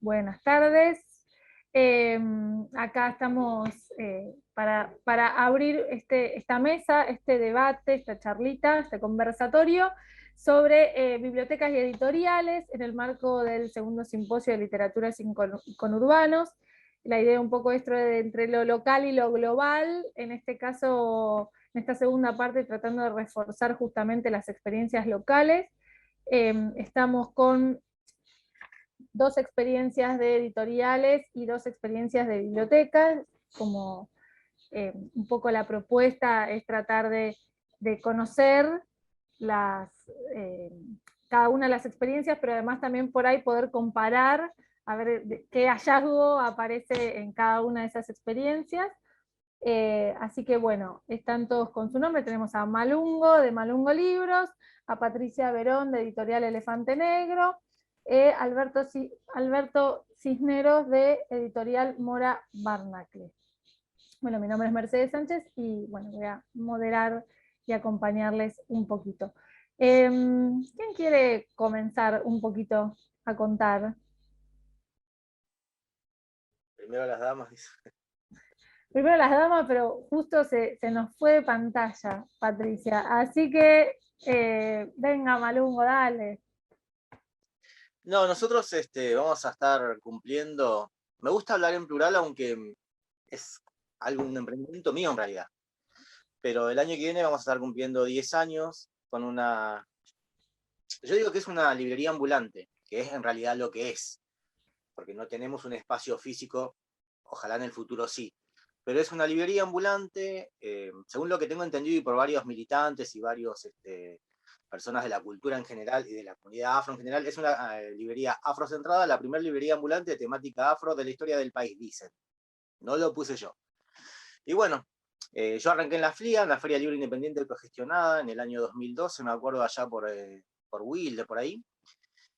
Buenas tardes. Acá estamos para abrir esta mesa, este debate, esta charlita, este conversatorio sobre bibliotecas y editoriales en el marco del segundo simposio de literatura y conurbanos. La idea un poco es entre lo local y lo global, en este caso, en esta segunda parte, tratando de reforzar justamente las experiencias locales. Estamos con dos experiencias de editoriales y dos experiencias de bibliotecas, como un poco la propuesta es tratar de conocer eh, cada una de las experiencias, pero además también por ahí poder comparar, a ver qué hallazgo aparece en cada una de esas experiencias. Así que bueno, están todos con su nombre, tenemos a Malungo de Malungo Libros, a Patricia Verón de Editorial Elefante Negro, Alberto Cisneros de Editorial Mora Barnacle. Bueno, mi nombre es Mercedes Sánchez y bueno, voy a moderar y acompañarles un poquito. ¿Quién quiere comenzar un poquito a contar? Primero las damas. Primero las damas, pero justo se nos fue de pantalla, Patricia. Así que, venga, Malungo, dale. No, nosotros vamos a estar cumpliendo. Me gusta hablar en plural, aunque es algún emprendimiento mío en realidad. Pero el año que viene vamos a estar cumpliendo 10 años con una. Yo digo que es una librería ambulante, que es en realidad lo que es, porque no tenemos un espacio físico, ojalá en el futuro sí. Pero es una librería ambulante, según lo que tengo entendido y por varios militantes y varios personas de la cultura en general y de la comunidad afro en general, es una librería afrocentrada, la primera librería ambulante de temática afro de la historia del país, dicen. No lo puse yo. Y bueno, yo arranqué en la FLIA, en la Feria Libre Independiente Autogestionada, en el año 2012, me acuerdo allá por Wilde, por ahí,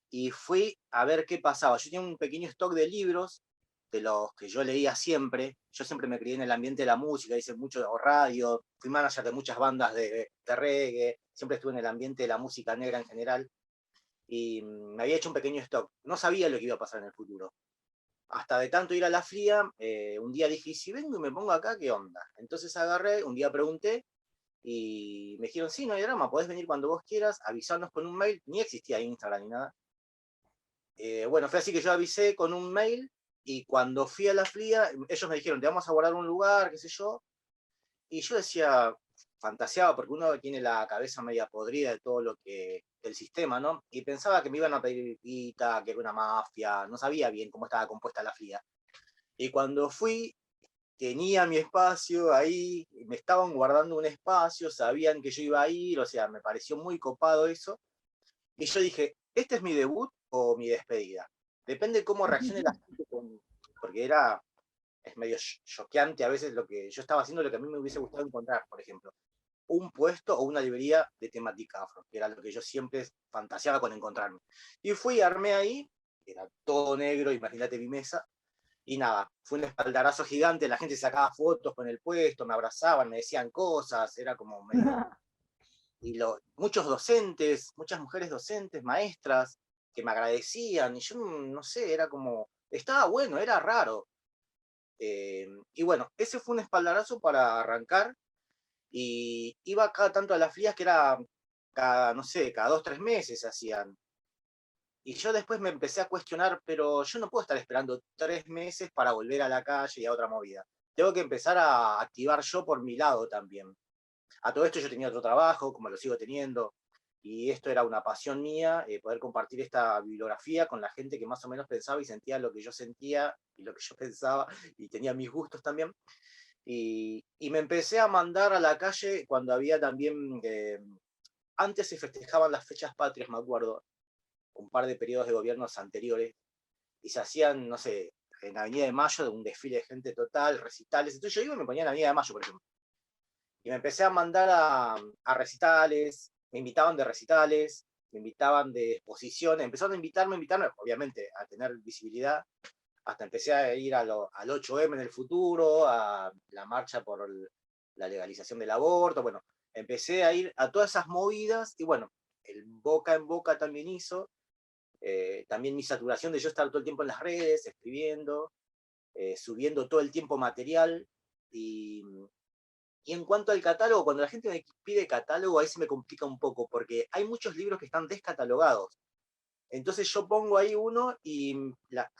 y fui a ver qué pasaba. Yo tenía un pequeño stock de libros, de los que yo leía siempre. Yo siempre me crié en el ambiente de la música, hice mucho radio, fui manager de muchas bandas de reggae, siempre estuve en el ambiente de la música negra en general, y me había hecho un pequeño stock. No sabía lo que iba a pasar en el futuro. Hasta de tanto ir a la fría, un día dije, ¿y si vengo y me pongo acá, qué onda? Entonces agarré, un día pregunté, y me dijeron, sí, no hay drama, podés venir cuando vos quieras, avisarnos con un mail, ni existía Instagram ni nada. Bueno, fue así que yo avisé con un mail, y cuando fui a la fría, ellos me dijeron, te vamos a guardar un lugar, qué sé yo, y yo decía, fantaseaba, porque uno tiene la cabeza media podrida de todo lo que, del sistema, ¿no? Y pensaba que me iban a pedir guita, que era una mafia, no sabía bien cómo estaba compuesta la fría. Y cuando fui, tenía mi espacio ahí, me estaban guardando un espacio, sabían que yo iba a ir, o sea, me pareció muy copado eso. Y yo dije, ¿este es mi debut o mi despedida? Depende de cómo reaccione la gente, porque es medio choqueante a veces lo que yo estaba haciendo, lo que a mí me hubiese gustado encontrar, por ejemplo, un puesto o una librería de temática afro, que era lo que yo siempre fantaseaba con encontrarme. Y fui, armé ahí, era todo negro, imagínate mi mesa, y nada, fue un espaldarazo gigante, la gente sacaba fotos con el puesto, me abrazaban, me decían cosas, era como medio. Y muchos docentes, muchas mujeres docentes, maestras, que me agradecían, y yo no sé, era como, estaba bueno, era raro. Y bueno, ese fue un espaldarazo para arrancar, y iba cada tanto a las frías que era cada, no sé, cada 2, 3 meses hacían. Y yo después me empecé a cuestionar, pero yo no puedo estar esperando 3 meses para volver a la calle y a otra movida. Tengo que empezar a activar yo por mi lado también. A todo esto yo tenía otro trabajo, como lo sigo teniendo, y esto era una pasión mía, poder compartir esta bibliografía con la gente que más o menos pensaba y sentía lo que yo sentía y lo que yo pensaba, y tenía mis gustos también. Y me empecé a mandar a la calle cuando había también, antes se festejaban las fechas patrias, me acuerdo, un par de periodos de gobiernos anteriores, y se hacían, no sé, en Avenida de Mayo, un desfile de gente total, recitales. Entonces yo iba y me ponía en Avenida de Mayo, por ejemplo. Y me empecé a mandar a recitales, me invitaban de recitales, me invitaban de exposiciones, empezaron a invitarme, obviamente, a tener visibilidad. Hasta empecé a ir al 8M en el futuro, a la marcha por la legalización del aborto. Bueno, empecé a ir a todas esas movidas, y bueno, el boca en boca también hizo también mi saturación de yo estar todo el tiempo en las redes, escribiendo, subiendo todo el tiempo material. Y en cuanto al catálogo, cuando la gente me pide catálogo, ahí se me complica un poco, porque hay muchos libros que están descatalogados. Entonces yo pongo ahí uno y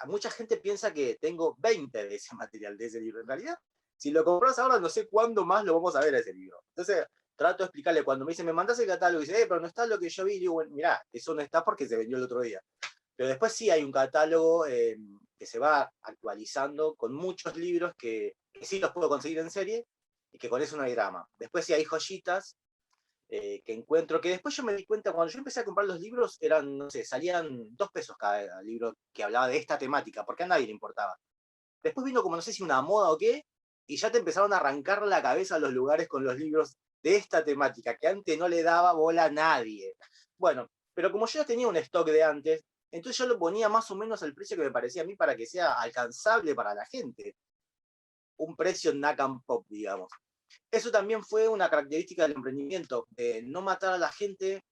mucha gente piensa que tengo 20 de ese material, de ese libro. En realidad, si lo compras ahora, no sé cuándo más lo vamos a ver a ese libro. Entonces trato de explicarle, cuando me dice, me mandas el catálogo, y dice, pero no está lo que yo vi, y digo, bueno, mirá, eso no está porque se vendió el otro día. Pero después sí hay un catálogo que se va actualizando con muchos libros que sí los puedo conseguir en serie y que con eso no hay drama. Después sí hay joyitas que encuentro, que después yo me di cuenta, cuando yo empecé a comprar los libros, eran, no sé, salían 2 pesos cada libro que hablaba de esta temática, porque a nadie le importaba. Después vino como no sé si una moda o qué, y ya te empezaron a arrancar la cabeza a los lugares con los libros de esta temática, que antes no le daba bola a nadie. Bueno, pero como yo ya tenía un stock de antes, entonces yo lo ponía más o menos al precio que me parecía a mí para que sea alcanzable para la gente. Un precio knack and pop, digamos. Eso también fue una característica del emprendimiento, de no matar a la gente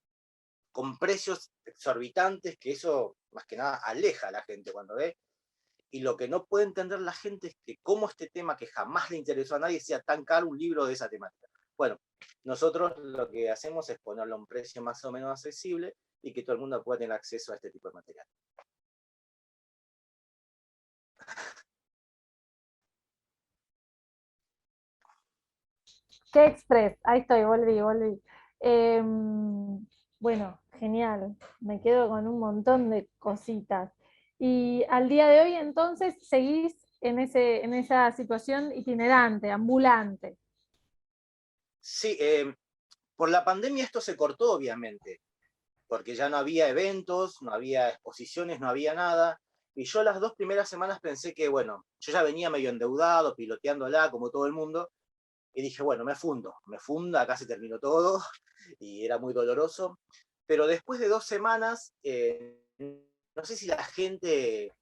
con precios exorbitantes, que eso más que nada aleja a la gente cuando ve. Y lo que no puede entender la gente es que cómo este tema que jamás le interesó a nadie sea tan caro un libro de esa temática. Bueno, nosotros lo que hacemos es ponerlo a un precio más o menos accesible y que todo el mundo pueda tener acceso a este tipo de material. Qué express, ahí estoy, volví. Bueno, genial, me quedo con un montón de cositas. Y al día de hoy entonces seguís en esa situación itinerante, ambulante. Sí, por la pandemia esto se cortó, obviamente, porque ya no había eventos, no había exposiciones, no había nada. Y yo las 2 primeras semanas pensé que, bueno, yo ya venía medio endeudado, piloteándola como todo el mundo, y dije, bueno, me fundo, acá se terminó todo, y era muy doloroso. Pero después de 2 semanas, no sé si la gente,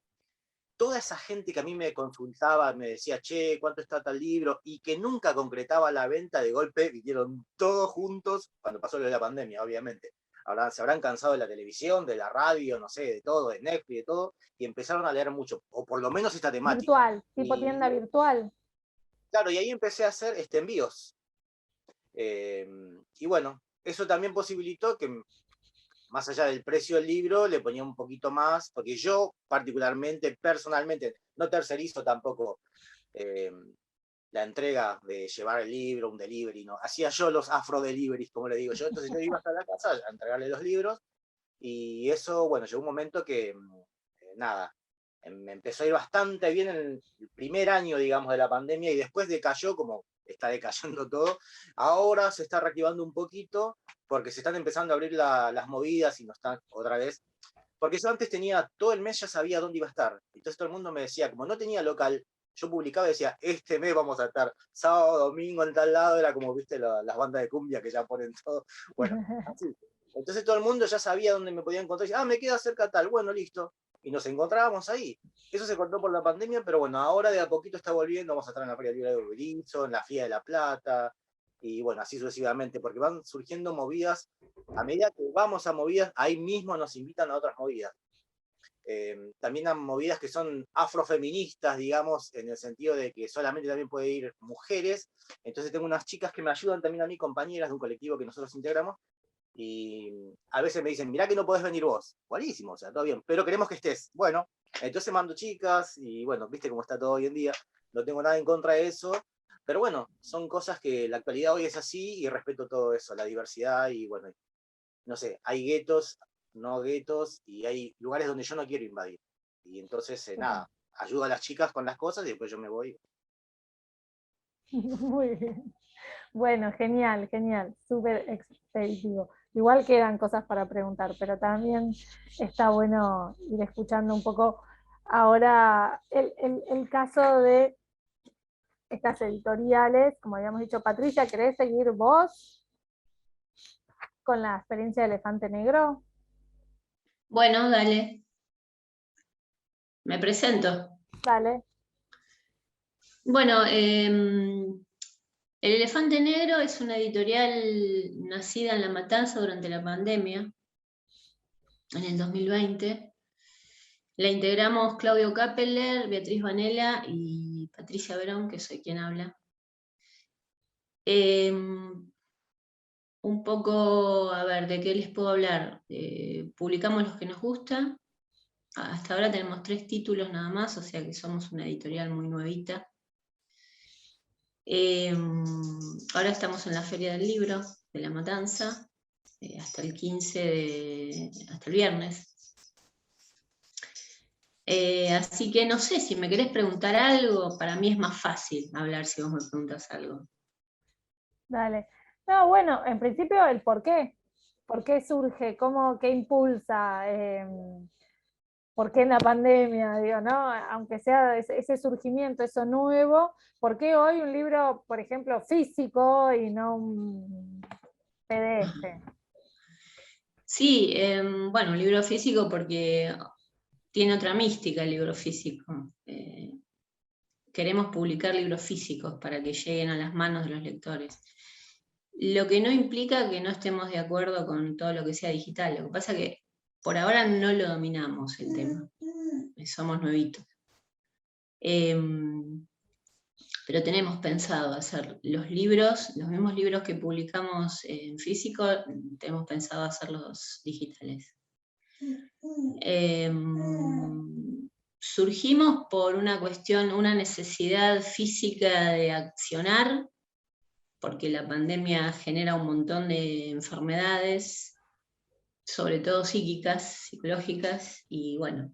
toda esa gente que a mí me consultaba, me decía, che, ¿cuánto está tal libro? Y que nunca concretaba la venta, de golpe vinieron todos juntos, cuando pasó lo de la pandemia, obviamente. Ahora se habrán cansado de la televisión, de la radio, no sé, de todo, de Netflix, de todo, y empezaron a leer mucho, o por lo menos esta temática. Virtual, tipo tienda virtual. Claro, y ahí empecé a hacer envíos. Y bueno, eso también posibilitó que, más allá del precio del libro, le ponía un poquito más, porque yo particularmente, personalmente, no tercerizo tampoco eh, la entrega de llevar el libro, un delivery, ¿no? Hacía yo los afro deliveries, como le digo yo, entonces yo iba hasta la casa a entregarle los libros, y eso, bueno, llegó un momento que, nada, me empezó a ir bastante bien en el primer año, digamos, de la pandemia, y después decayó como está decayendo todo. Ahora se está reactivando un poquito porque se están empezando a abrir las movidas y no están otra vez. Porque yo antes tenía, todo el mes ya sabía dónde iba a estar. Entonces todo el mundo me decía, como no tenía local, yo publicaba y decía, este mes vamos a estar sábado, domingo en tal lado, era como, viste, las bandas de cumbia que ya ponen todo. Bueno, así. Entonces todo el mundo ya sabía dónde me podía encontrar. Y decía, me queda cerca tal, bueno, listo. Y nos encontrábamos ahí. Eso se cortó por la pandemia, pero bueno, ahora de a poquito está volviendo. Vamos a estar en la Feria Libre de Berizo, en la Fía de la Plata, y bueno, así sucesivamente, porque van surgiendo movidas. A medida que vamos a movidas, ahí mismo nos invitan a otras movidas. También a movidas que son afrofeministas, digamos, en el sentido de que solamente también puede ir mujeres. Entonces tengo unas chicas que me ayudan también a mí, compañeras de un colectivo que nosotros integramos, y a veces me dicen, mirá que no podés venir vos. Buenísimo, o sea, todo bien, pero queremos que estés. Bueno, entonces mando chicas, y bueno, viste cómo está todo hoy en día, no tengo nada en contra de eso, pero bueno, son cosas que la actualidad hoy es así, y respeto todo eso, la diversidad, y bueno, no sé, hay guetos, no guetos, y hay lugares donde yo no quiero invadir. Y entonces, nada, ayudo a las chicas con las cosas y después yo me voy. Muy bien. Bueno, genial, genial, súper expeditivo. Igual quedan cosas para preguntar, pero también está bueno ir escuchando un poco ahora el caso de estas editoriales. Como habíamos dicho, Patricia, ¿querés seguir vos con la experiencia de Elefante Negro? Bueno, dale. Me presento. Dale. Bueno, El Elefante Negro es una editorial nacida en La Matanza durante la pandemia, en el 2020. La integramos Claudio Kappeler, Beatriz Vanella y Patricia Verón, que soy quien habla. Un poco, a ver, ¿de qué les puedo hablar? Publicamos los que nos gustan. Hasta ahora tenemos 3 títulos nada más, o sea que somos una editorial muy nuevita. Ahora estamos en la Feria del Libro de La Matanza, hasta el 15 hasta el viernes. Así que no sé, si me querés preguntar algo, para mí es más fácil hablar si vos me preguntas algo. Dale. No, bueno, en principio el por qué. ¿Por qué surge? ¿Qué impulsa? ¿Por qué en la pandemia? Digo, ¿no? Aunque sea ese surgimiento, eso nuevo, ¿por qué hoy un libro, por ejemplo, físico y no un PDF? Sí, bueno, un libro físico porque tiene otra mística el libro físico. Queremos publicar libros físicos para que lleguen a las manos de los lectores. Lo que no implica que no estemos de acuerdo con todo lo que sea digital. Lo que pasa es que por ahora no lo dominamos el tema. Somos nuevitos. Pero tenemos pensado hacer los libros, los mismos libros que publicamos en físico, tenemos pensado hacerlos digitales. Surgimos por una cuestión, una necesidad física de accionar, porque la pandemia genera un montón de enfermedades, sobre todo psíquicas, psicológicas, y bueno,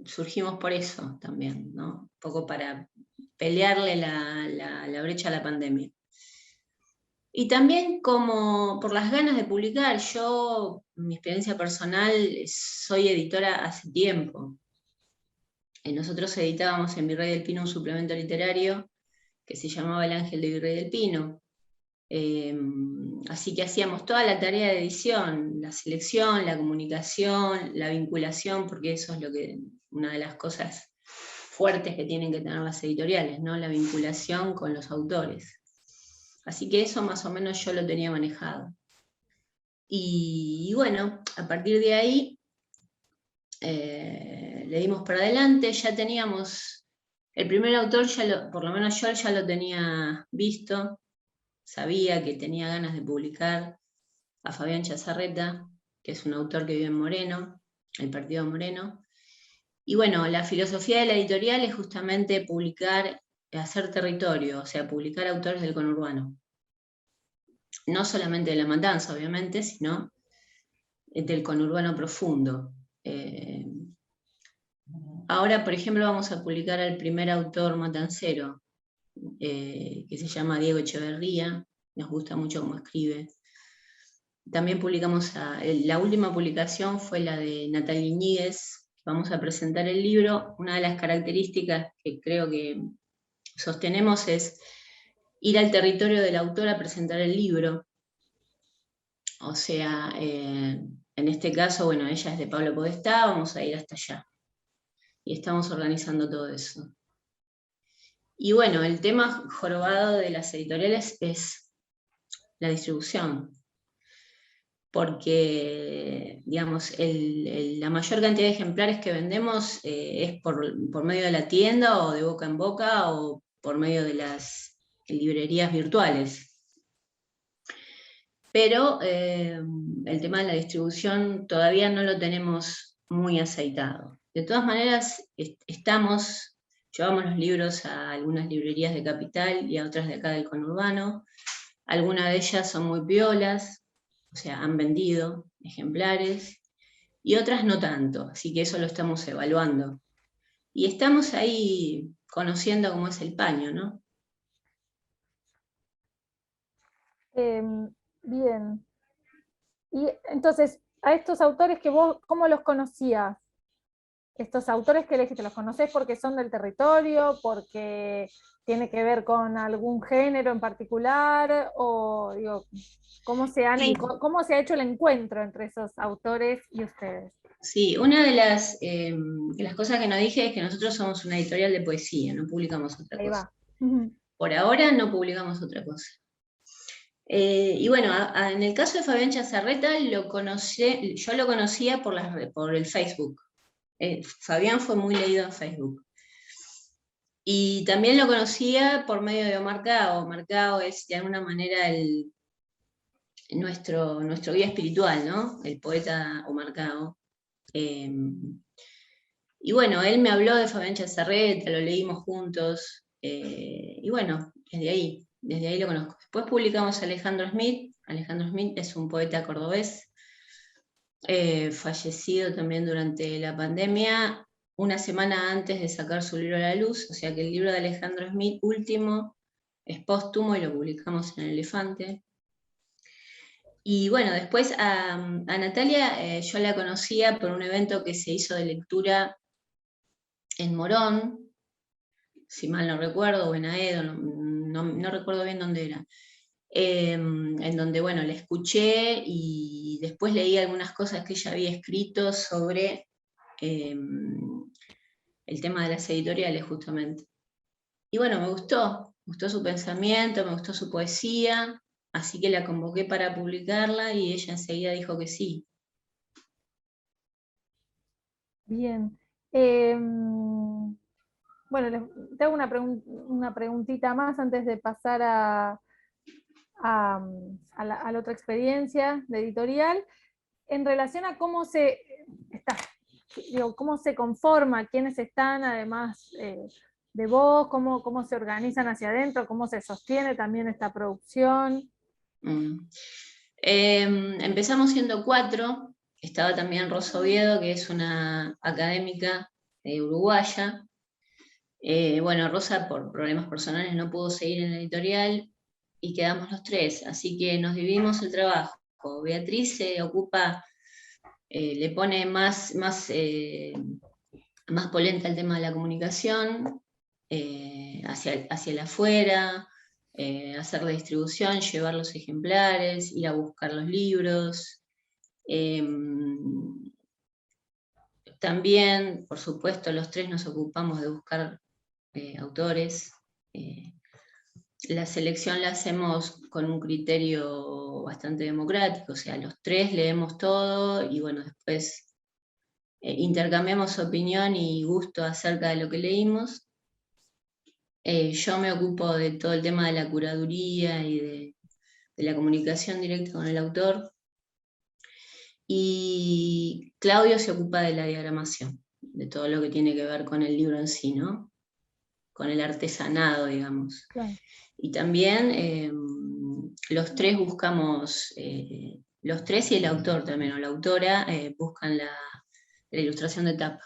surgimos por eso también, ¿no? Un poco para pelearle la brecha a la pandemia. Y también como por las ganas de publicar. Yo, mi experiencia personal, soy editora hace tiempo. Nosotros editábamos en Virrey del Pino un suplemento literario que se llamaba El Ángel de Virrey del Pino. Así que hacíamos toda la tarea de edición, la selección, la comunicación, la vinculación, porque eso es una de las cosas fuertes que tienen que tener las editoriales, ¿no? La vinculación con los autores. Así que eso más o menos yo lo tenía manejado. Y bueno, a partir de ahí le dimos para adelante. Ya teníamos, el primer autor, por lo menos yo ya lo tenía visto, sabía que tenía ganas de publicar a Fabián Chazarreta, que es un autor que vive en Moreno, el partido Moreno. Y bueno, la filosofía de la editorial es justamente publicar, hacer territorio, o sea, publicar autores del conurbano. No solamente de La Matanza, obviamente, sino del conurbano profundo. Ahora, por ejemplo, vamos a publicar al primer autor matancero, que se llama Diego Echeverría. Nos gusta mucho cómo escribe. También publicamos, la última publicación fue la de Natalia Iñiguez. Vamos a presentar el libro. Una de las características que creo que sostenemos es ir al territorio del autor a presentar el libro. O sea, en este caso, bueno, ella es de Pablo Podestá, vamos a ir hasta allá. Y estamos organizando todo eso. Y bueno, el tema jorobado de las editoriales es la distribución. Porque, digamos, la mayor cantidad de ejemplares que vendemos es por medio de la tienda o de boca en boca o por medio de las librerías virtuales. Pero el tema de la distribución todavía no lo tenemos muy aceitado. De todas maneras, llevamos los libros a algunas librerías de Capital y a otras de acá del conurbano. Algunas de ellas son muy piolas, o sea, han vendido ejemplares, y otras no tanto, así que eso lo estamos evaluando. Y estamos ahí conociendo cómo es el paño, ¿no? Bien. Y entonces, a estos autores que vos, ¿cómo los conocías? Estos autores que elegiste, ¿los conocés porque son del territorio, porque tiene que ver con algún género en particular? O digo, ¿cómo se ha hecho el encuentro entre esos autores y ustedes? Sí, una de las cosas que no dije es que nosotros somos una editorial de poesía, no publicamos otra Ahí cosa. va. Por ahora no publicamos otra cosa. Y bueno, en el caso de Fabián Chazarreta, yo lo conocía por el Facebook. Fabián fue muy leído en Facebook. Y también lo conocía por medio de Omar Cao. Omar Cao es de alguna manera nuestro guía espiritual, ¿no? El poeta Omar Cao. Y bueno, él me habló de Fabián Chazarreta, lo leímos juntos, y bueno, desde ahí lo conozco. Después publicamos a Alejandro Smith. Alejandro Smith es un poeta cordobés, fallecido también durante la pandemia, una semana antes de sacar su libro a la luz, o sea que el libro de Alejandro Smith último es póstumo y lo publicamos en El Elefante. Y bueno, después a Natalia yo la conocía por un evento que se hizo de lectura en Morón, si mal no recuerdo, o en Aedo, no recuerdo bien dónde era, en donde, bueno, la escuché y después leí algunas cosas que ella había escrito sobre el tema de las editoriales, justamente. Y bueno, me gustó su pensamiento, me gustó su poesía, así que la convoqué para publicarla y ella enseguida dijo que sí. Bien. Bueno, te hago una preguntita más antes de pasar a la otra experiencia de editorial, en relación a cómo cómo se conforma, quiénes están, además de vos, cómo se organizan hacia adentro, cómo se sostiene también esta producción. Empezamos siendo 4, estaba también Rosa Oviedo, que es una académica uruguaya. Bueno, Rosa por problemas personales no pudo seguir en la editorial y quedamos los 3, así que nos dividimos el trabajo. Beatriz se ocupa, le pone más polenta el tema de la comunicación, hacia el afuera, hacer la distribución, llevar los ejemplares, ir a buscar los libros. También, por supuesto, los 3 nos ocupamos de buscar autores. La selección la hacemos con un criterio bastante democrático, o sea, los 3 leemos todo y bueno, después intercambiamos opinión y gusto acerca de lo que leímos. Yo me ocupo de todo el tema de la curaduría y de la comunicación directa con el autor. Y Claudio se ocupa de la diagramación, de todo lo que tiene que ver con el libro en sí, ¿no? Con el artesanado, digamos. Claro. Y también los 3 buscamos, los 3 y el autor también, o la autora, buscan la ilustración de tapa.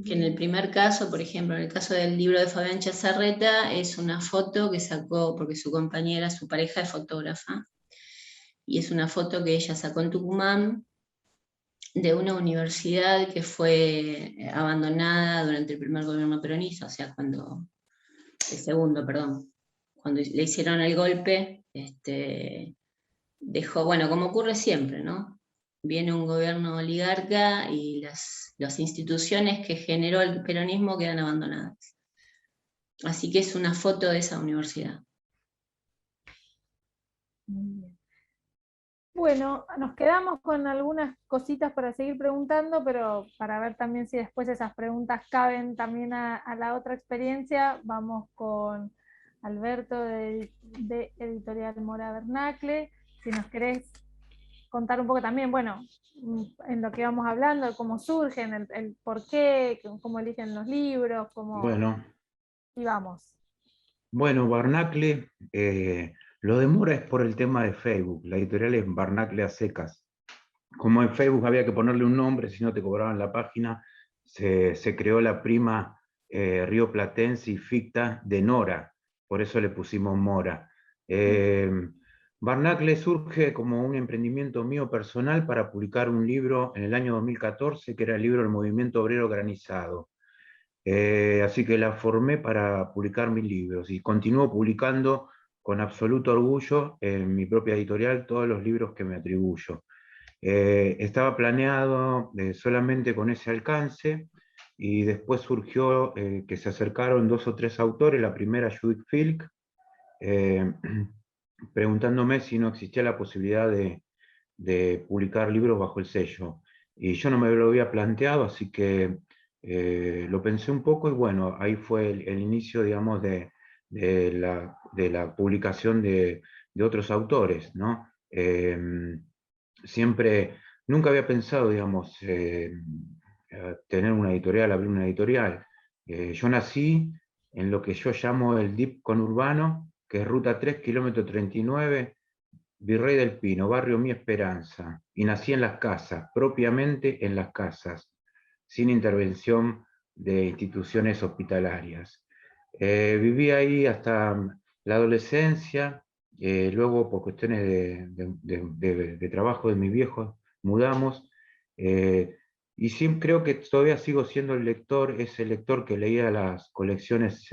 Que en el primer caso, por ejemplo, en el caso del libro de Fabián Chazarreta, es una foto que sacó, porque su compañera, su pareja es fotógrafa, y es una foto que ella sacó en Tucumán de una universidad que fue abandonada durante el primer gobierno peronista, o sea, el segundo, perdón, cuando le hicieron el golpe, dejó, bueno, como ocurre siempre, ¿no? Viene un gobierno oligarca y las instituciones que generó el peronismo quedan abandonadas. Así que es una foto de esa universidad. Muy bien. Bueno, nos quedamos con algunas cositas para seguir preguntando, pero para ver también si después esas preguntas caben también a la otra experiencia, vamos con Alberto de Editorial Mora Bernacle. Si nos querés contar un poco también, bueno, en lo que vamos hablando, cómo surgen, el por qué, cómo eligen los libros, Bueno, y vamos. bueno, Barnacle, lo de Mora es por el tema de Facebook. La editorial es Barnacle a secas. Como en Facebook había que ponerle un nombre, si no te cobraban la página, se creó la prima Río Platense y ficta de Nora, por eso le pusimos Mora. Barnacle surge como un emprendimiento mío personal para publicar un libro en el año 2014, que era el libro El Movimiento Obrero Organizado. Así que la formé para publicar mis libros y continúo publicando con absoluto orgullo en mi propia editorial todos los libros que me atribuyo. Estaba planeado solamente con ese alcance y después surgió que se acercaron 2 o 3 autores, la primera Judith Filk, preguntándome si no existía la posibilidad de publicar libros bajo el sello. y yo no me lo había planteado, así que lo pensé un poco y bueno, ahí fue el inicio, digamos, de la publicación de otros autores, ¿no? Siempre, nunca había pensado, digamos, tener una editorial, abrir una editorial. Yo nací en lo que yo llamo el DIP conurbano, que es Ruta 3, kilómetro 39, Virrey del Pino, barrio Mi Esperanza, y nací en las casas, propiamente en las casas, sin intervención de instituciones hospitalarias. Viví ahí hasta la adolescencia, luego por cuestiones de trabajo de mis viejos mudamos, y siempre creo que todavía sigo siendo el lector, ese lector que leía las colecciones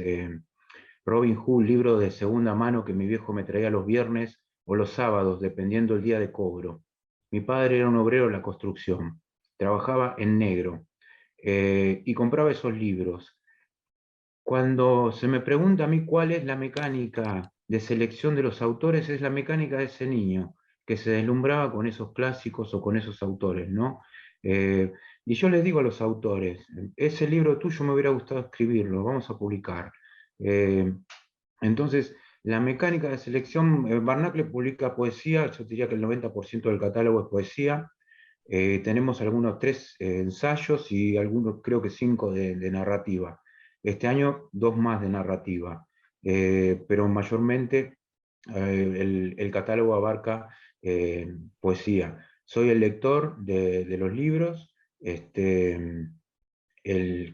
Robin Hood, libro de segunda mano que mi viejo me traía los viernes o los sábados, dependiendo el día de cobro. Mi padre era un obrero en la construcción, trabajaba en negro, y compraba esos libros. Cuando se me pregunta a mí cuál es la mecánica de selección de los autores, es la mecánica de ese niño que se deslumbraba con esos clásicos o con esos autores, ¿no? Y yo les digo a los autores, ese libro tuyo me hubiera gustado escribirlo, vamos a publicar. Eh, entonces, la mecánica de selección, Barnacle publica poesía, yo diría que el 90% del catálogo es poesía. Tenemos algunos 3 ensayos y algunos, creo que 5 de narrativa. Este año 2 más de narrativa, pero mayormente el catálogo abarca poesía. Soy el lector de los libros, el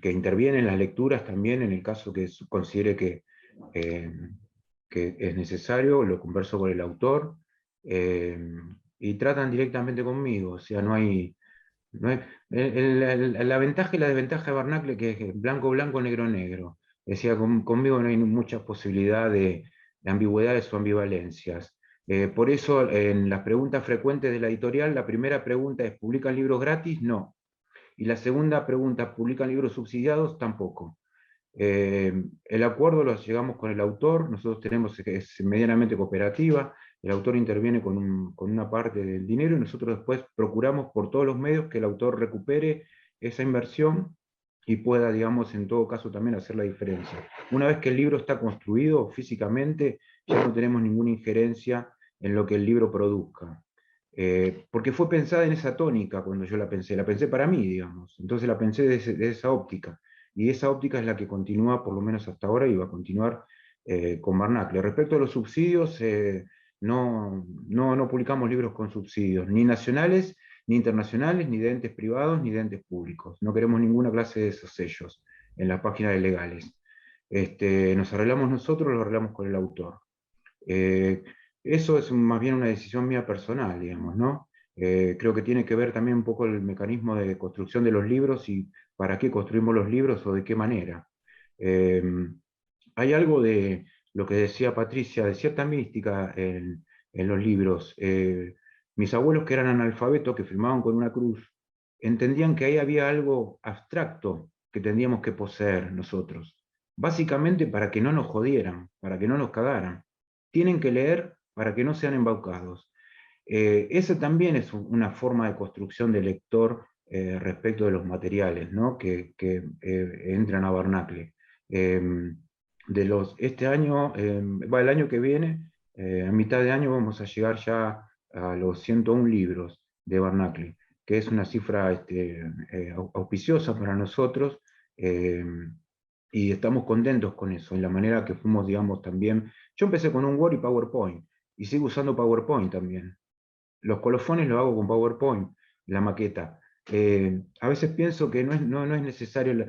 que interviene en las lecturas también, en el caso que considere eh, que es necesario, lo converso con el autor, y tratan directamente conmigo, o sea, no hay... la ventaja y la desventaja de Barnacle que es blanco, blanco, negro, negro. Decía, conmigo no hay mucha posibilidad de ambigüedades o ambivalencias. Por eso, en las preguntas frecuentes de la editorial, la primera pregunta es, ¿publican libros gratis? No. Y la segunda pregunta, ¿publican libros subsidiados? Tampoco. El acuerdo lo llegamos con el autor, nosotros tenemos que es medianamente cooperativa, el autor interviene con una parte del dinero y nosotros después procuramos por todos los medios que el autor recupere esa inversión y pueda, digamos, en todo caso también hacer la diferencia. Una vez que el libro está construido físicamente, ya no tenemos ninguna injerencia en lo que el libro produzca. Porque fue pensada en esa tónica cuando yo la pensé para mí, digamos, entonces la pensé de esa óptica. Y esa óptica es la que continúa, por lo menos hasta ahora, y va a continuar con Barnacle. Respecto a los subsidios, no publicamos libros con subsidios, ni nacionales, ni internacionales, ni de entes privados, ni de entes públicos. No queremos ninguna clase de esos sellos en las páginas legales. Nos arreglamos nosotros, lo arreglamos con el autor. Eso es más bien una decisión mía personal, digamos, ¿no? Creo que tiene que ver también un poco el mecanismo de construcción de los libros y para qué construimos los libros o de qué manera. Hay algo de lo que decía Patricia, de cierta mística en los libros. Mis abuelos, que eran analfabetos, que firmaban con una cruz, entendían que ahí había algo abstracto que tendríamos que poseer nosotros, básicamente para que no nos jodieran, para que no nos cagaran. Tienen que leer para que no sean embaucados. Esa también es una forma de construcción del lector respecto de los materiales, ¿no? que entran a Barnacle. Este año, el año que viene, a mitad de año vamos a llegar ya a los 101 libros de Barnacle, que es una cifra auspiciosa para nosotros, y estamos contentos con eso, en la manera que fuimos, digamos, también. Yo empecé con un Word y PowerPoint, y sigo usando PowerPoint también. Los colofones los hago con PowerPoint, la maqueta. A veces pienso que no es necesario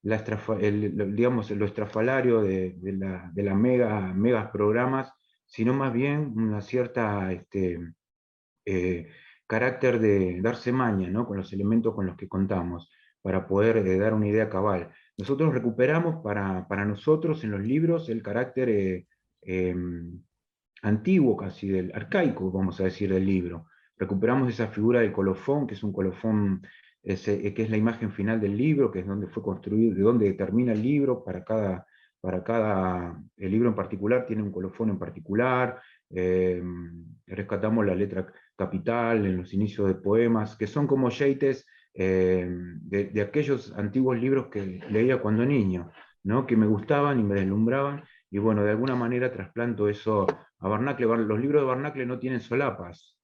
digamos, lo estrafalario de la megas programas, sino más bien una cierta carácter de darse maña, ¿no? Con los elementos con los que contamos, para poder dar una idea cabal. Nosotros recuperamos para nosotros en los libros el carácter antiguo, casi del arcaico, vamos a decir, del libro. Recuperamos esa figura del colofón, que es un colofón, que es la imagen final del libro, que es donde fue construido, de donde termina el libro para para cada el libro en particular, tiene un colofón en particular, rescatamos la letra capital en los inicios de poemas, que son como yeites de aquellos antiguos libros que leía cuando niño, ¿no? Que me gustaban y me deslumbraban, y bueno, de alguna manera trasplanto eso a Barnacle. Los libros de Barnacle no tienen solapas,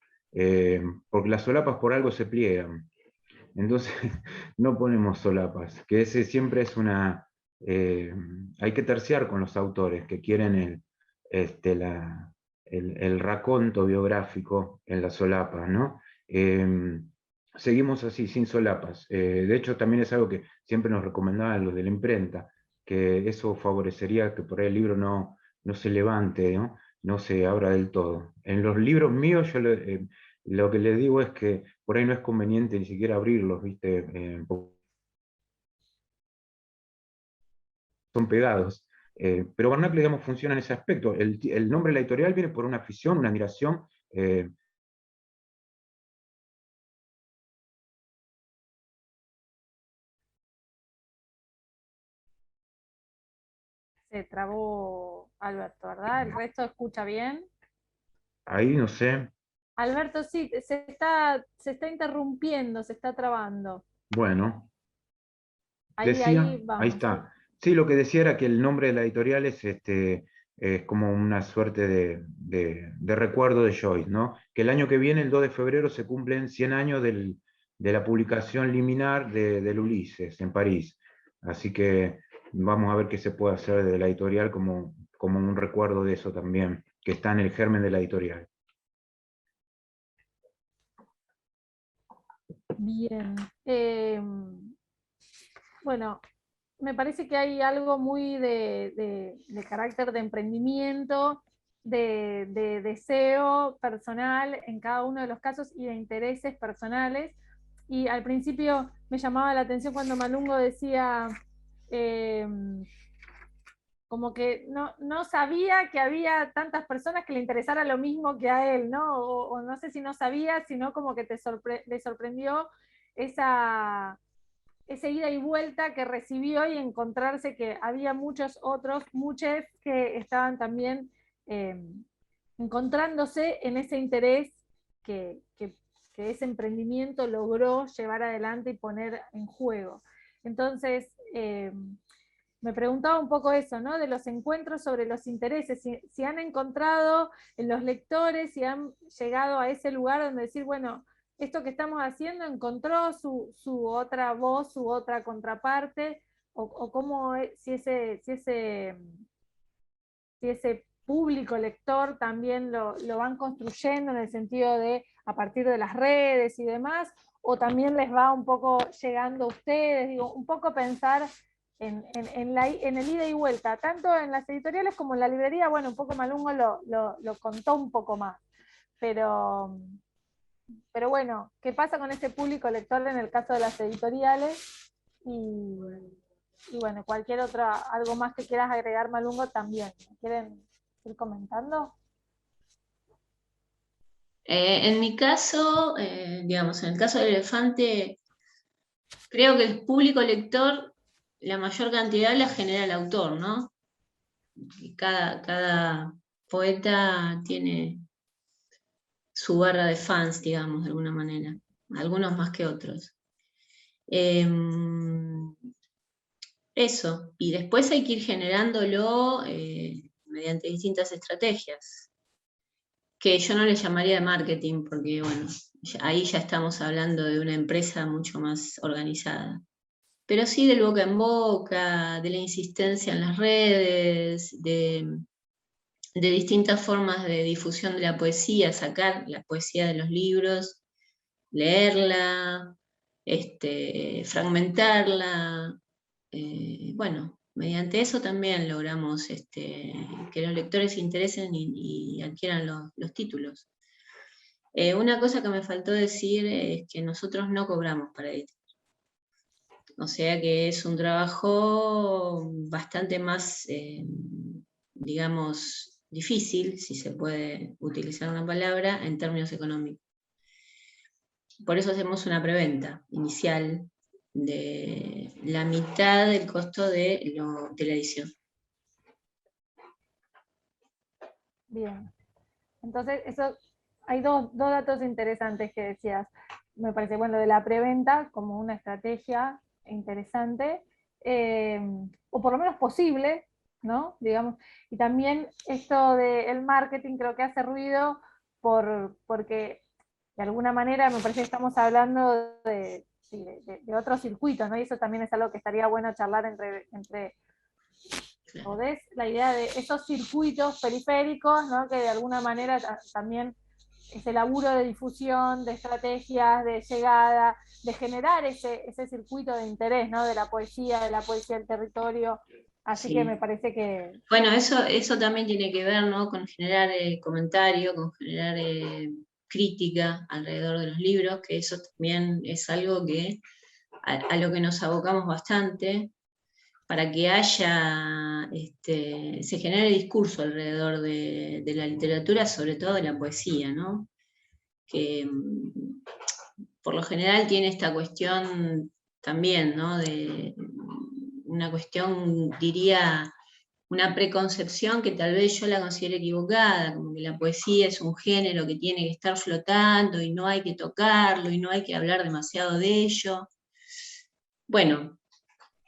porque las solapas por algo se pliegan. Entonces no ponemos solapas, que ese siempre es una... hay que terciar con los autores que quieren el raconto biográfico en las solapas, ¿no? Seguimos así, sin solapas. De hecho, también es algo que siempre nos recomendaban los de la imprenta, que eso favorecería que por ahí el libro no se levante, ¿no? No se abra del todo. En los libros míos, yo lo que les digo es que por ahí no es conveniente ni siquiera abrirlos, ¿viste? Son pegados. Pero Barnacle, digamos, funciona en ese aspecto. El nombre de la editorial viene por una afición, una admiración. Se trabó Alberto, ¿verdad? ¿El resto escucha bien? Ahí, no sé. Alberto, sí, se está interrumpiendo, se está trabando. Bueno, Ahí decía, ahí vamos. está. Sí, lo que decía era que el nombre de la editorial es como una suerte de recuerdo de Joyce, ¿no? Que el año que viene, el 2 de febrero, se cumplen 100 años de la publicación liminar del Ulises en París. Así que vamos a ver qué se puede hacer de la editorial como un recuerdo de eso también, que está en el germen de la editorial. Bien. Bueno, me parece que hay algo muy de carácter de emprendimiento, de deseo personal en cada uno de los casos y de intereses personales. Y al principio me llamaba la atención cuando Malungo decía como que no sabía que había tantas personas que le interesara lo mismo que a él, ¿no? O no sé si no sabía, sino como que le sorprendió esa ida y vuelta que recibió y encontrarse que había muchos que estaban también encontrándose en ese interés que ese emprendimiento logró llevar adelante y poner en juego. Entonces, me preguntaba un poco eso, ¿no? De los encuentros sobre los intereses, si han encontrado en los lectores, si han llegado a ese lugar donde decir, bueno, esto que estamos haciendo encontró su otra voz, su otra contraparte, o cómo, si ese público lector también lo van construyendo en el sentido de a partir de las redes y demás, o también les va un poco llegando a ustedes, digo, un poco pensar en el ida y vuelta, tanto en las editoriales como en la librería. Bueno, un poco Malungo lo contó un poco más, pero bueno, ¿qué pasa con ese público lector en el caso de las editoriales? Y bueno, cualquier algo más que quieras agregar, Malungo, también. ¿Quieren ir comentando? En mi caso, digamos, en el caso del elefante, creo que el público lector, la mayor cantidad la genera el autor, ¿no? Cada poeta tiene su barra de fans, digamos, de alguna manera, algunos más que otros. Eso, y después hay que ir generándolo mediante distintas estrategias, que yo no le llamaría de marketing, porque bueno, ahí ya estamos hablando de una empresa mucho más organizada. Pero sí del boca en boca, de la insistencia en las redes, de distintas formas de difusión de la poesía, sacar la poesía de los libros, leerla, fragmentarla. Bueno, mediante eso también logramos que los lectores se interesen y adquieran los títulos. Una cosa que me faltó decir es que nosotros no cobramos para editar. O sea que es un trabajo bastante más, digamos, difícil, si se puede utilizar una palabra, en términos económicos. Por eso hacemos una preventa inicial de la mitad del costo de la edición. Bien. Entonces, eso, hay dos datos interesantes que decías. Me parece, bueno, de la preventa como una estrategia interesante, o por lo menos posible, ¿no? Digamos, y también esto del marketing creo que hace ruido porque de alguna manera me parece que estamos hablando de otros circuitos, ¿no? Y eso también es algo que estaría bueno charlar entre ¿podés? La idea de esos circuitos periféricos, ¿no? Que de alguna manera también ese laburo de difusión, de estrategias, de llegada, de generar ese circuito de interés, ¿no? De la poesía del territorio. Así Sí. que me parece que... Bueno, eso también tiene que ver, ¿no? Con generar comentario, con generar crítica alrededor de los libros, que eso también es algo que a lo que nos abocamos bastante, para que haya, se genere discurso alrededor de la literatura, sobre todo de la poesía, ¿no? Que por lo general tiene esta cuestión también, ¿no? De una cuestión, diría, una preconcepción que tal vez yo la considere equivocada, como que la poesía es un género que tiene que estar flotando y no hay que tocarlo y no hay que hablar demasiado de ello. Bueno,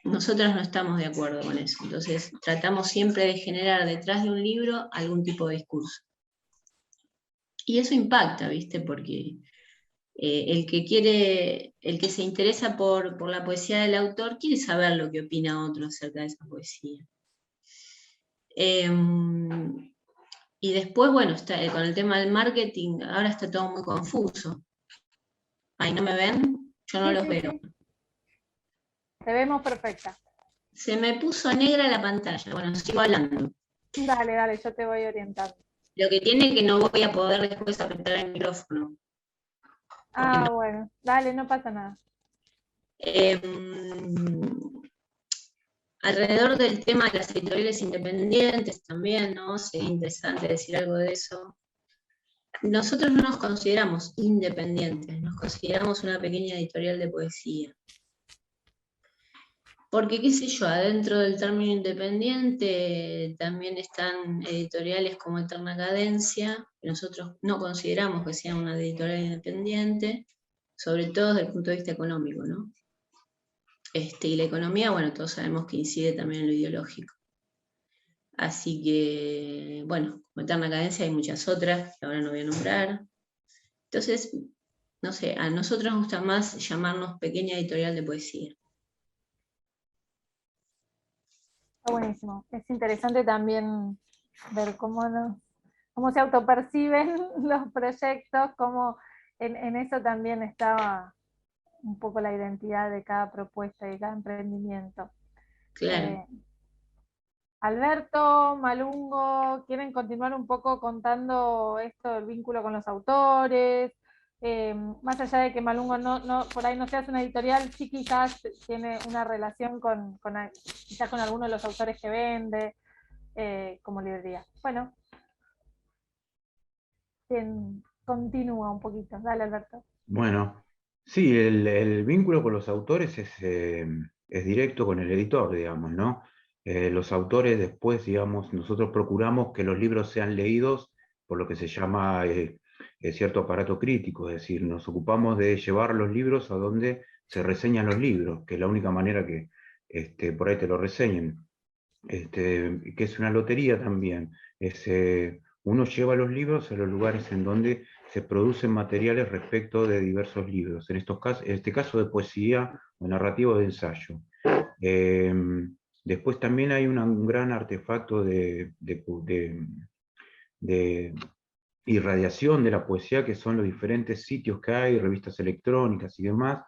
nosotros no estamos de acuerdo con eso, entonces tratamos siempre de generar detrás de un libro algún tipo de discurso. Y eso impacta, ¿viste? Porque el que se interesa por la poesía del autor quiere saber lo que opina otro acerca de esa poesía. Y después, bueno, con el tema del marketing, ahora está todo muy confuso. Ahí no me ven, yo no los veo. Sí. Te vemos perfecta. Se me puso negra la pantalla, bueno, sigo hablando. Dale, yo te voy orientando. Lo que tiene es que no voy a poder después apretar el micrófono. Ah, bueno, dale, no pasa nada. Alrededor del tema de las editoriales independientes también, ¿no? Sería interesante decir algo de eso. Nosotros no nos consideramos independientes, nos consideramos una pequeña editorial de poesía. Porque, qué sé yo, adentro del término independiente también están editoriales como Eterna Cadencia, que nosotros no consideramos que sean una editorial independiente, sobre todo desde el punto de vista económico, ¿no? Y la economía, bueno, todos sabemos que incide también en lo ideológico. Así que, bueno, como Eterna Cadencia hay muchas otras que ahora no voy a nombrar. Entonces, no sé, a nosotros nos gusta más llamarnos pequeña editorial de poesía. Está buenísimo. Es interesante también ver cómo se autoperciben los proyectos, cómo en eso también estaba un poco la identidad de cada propuesta y de cada emprendimiento. Claro. Alberto, Malungo, ¿quieren continuar un poco contando esto del vínculo con los autores? Más allá de que Malungo por ahí no seas una editorial, sí quizás tiene una relación quizás con alguno de los autores que vende, como librería. Bueno, continúa un poquito. Dale, Alberto. Bueno, sí, el vínculo con los autores es directo con el editor, digamos, ¿no? Los autores después, digamos, nosotros procuramos que los libros sean leídos por lo que se llama cierto aparato crítico, es decir, nos ocupamos de llevar los libros a donde se reseñan los libros, que es la única manera que por ahí te lo reseñen, que es una lotería también. Uno lleva los libros a los lugares en donde se producen materiales respecto de diversos libros, en este caso de poesía o narrativo de ensayo. Después también hay un gran artefacto de irradiación de la poesía, que son los diferentes sitios que hay, revistas electrónicas y demás,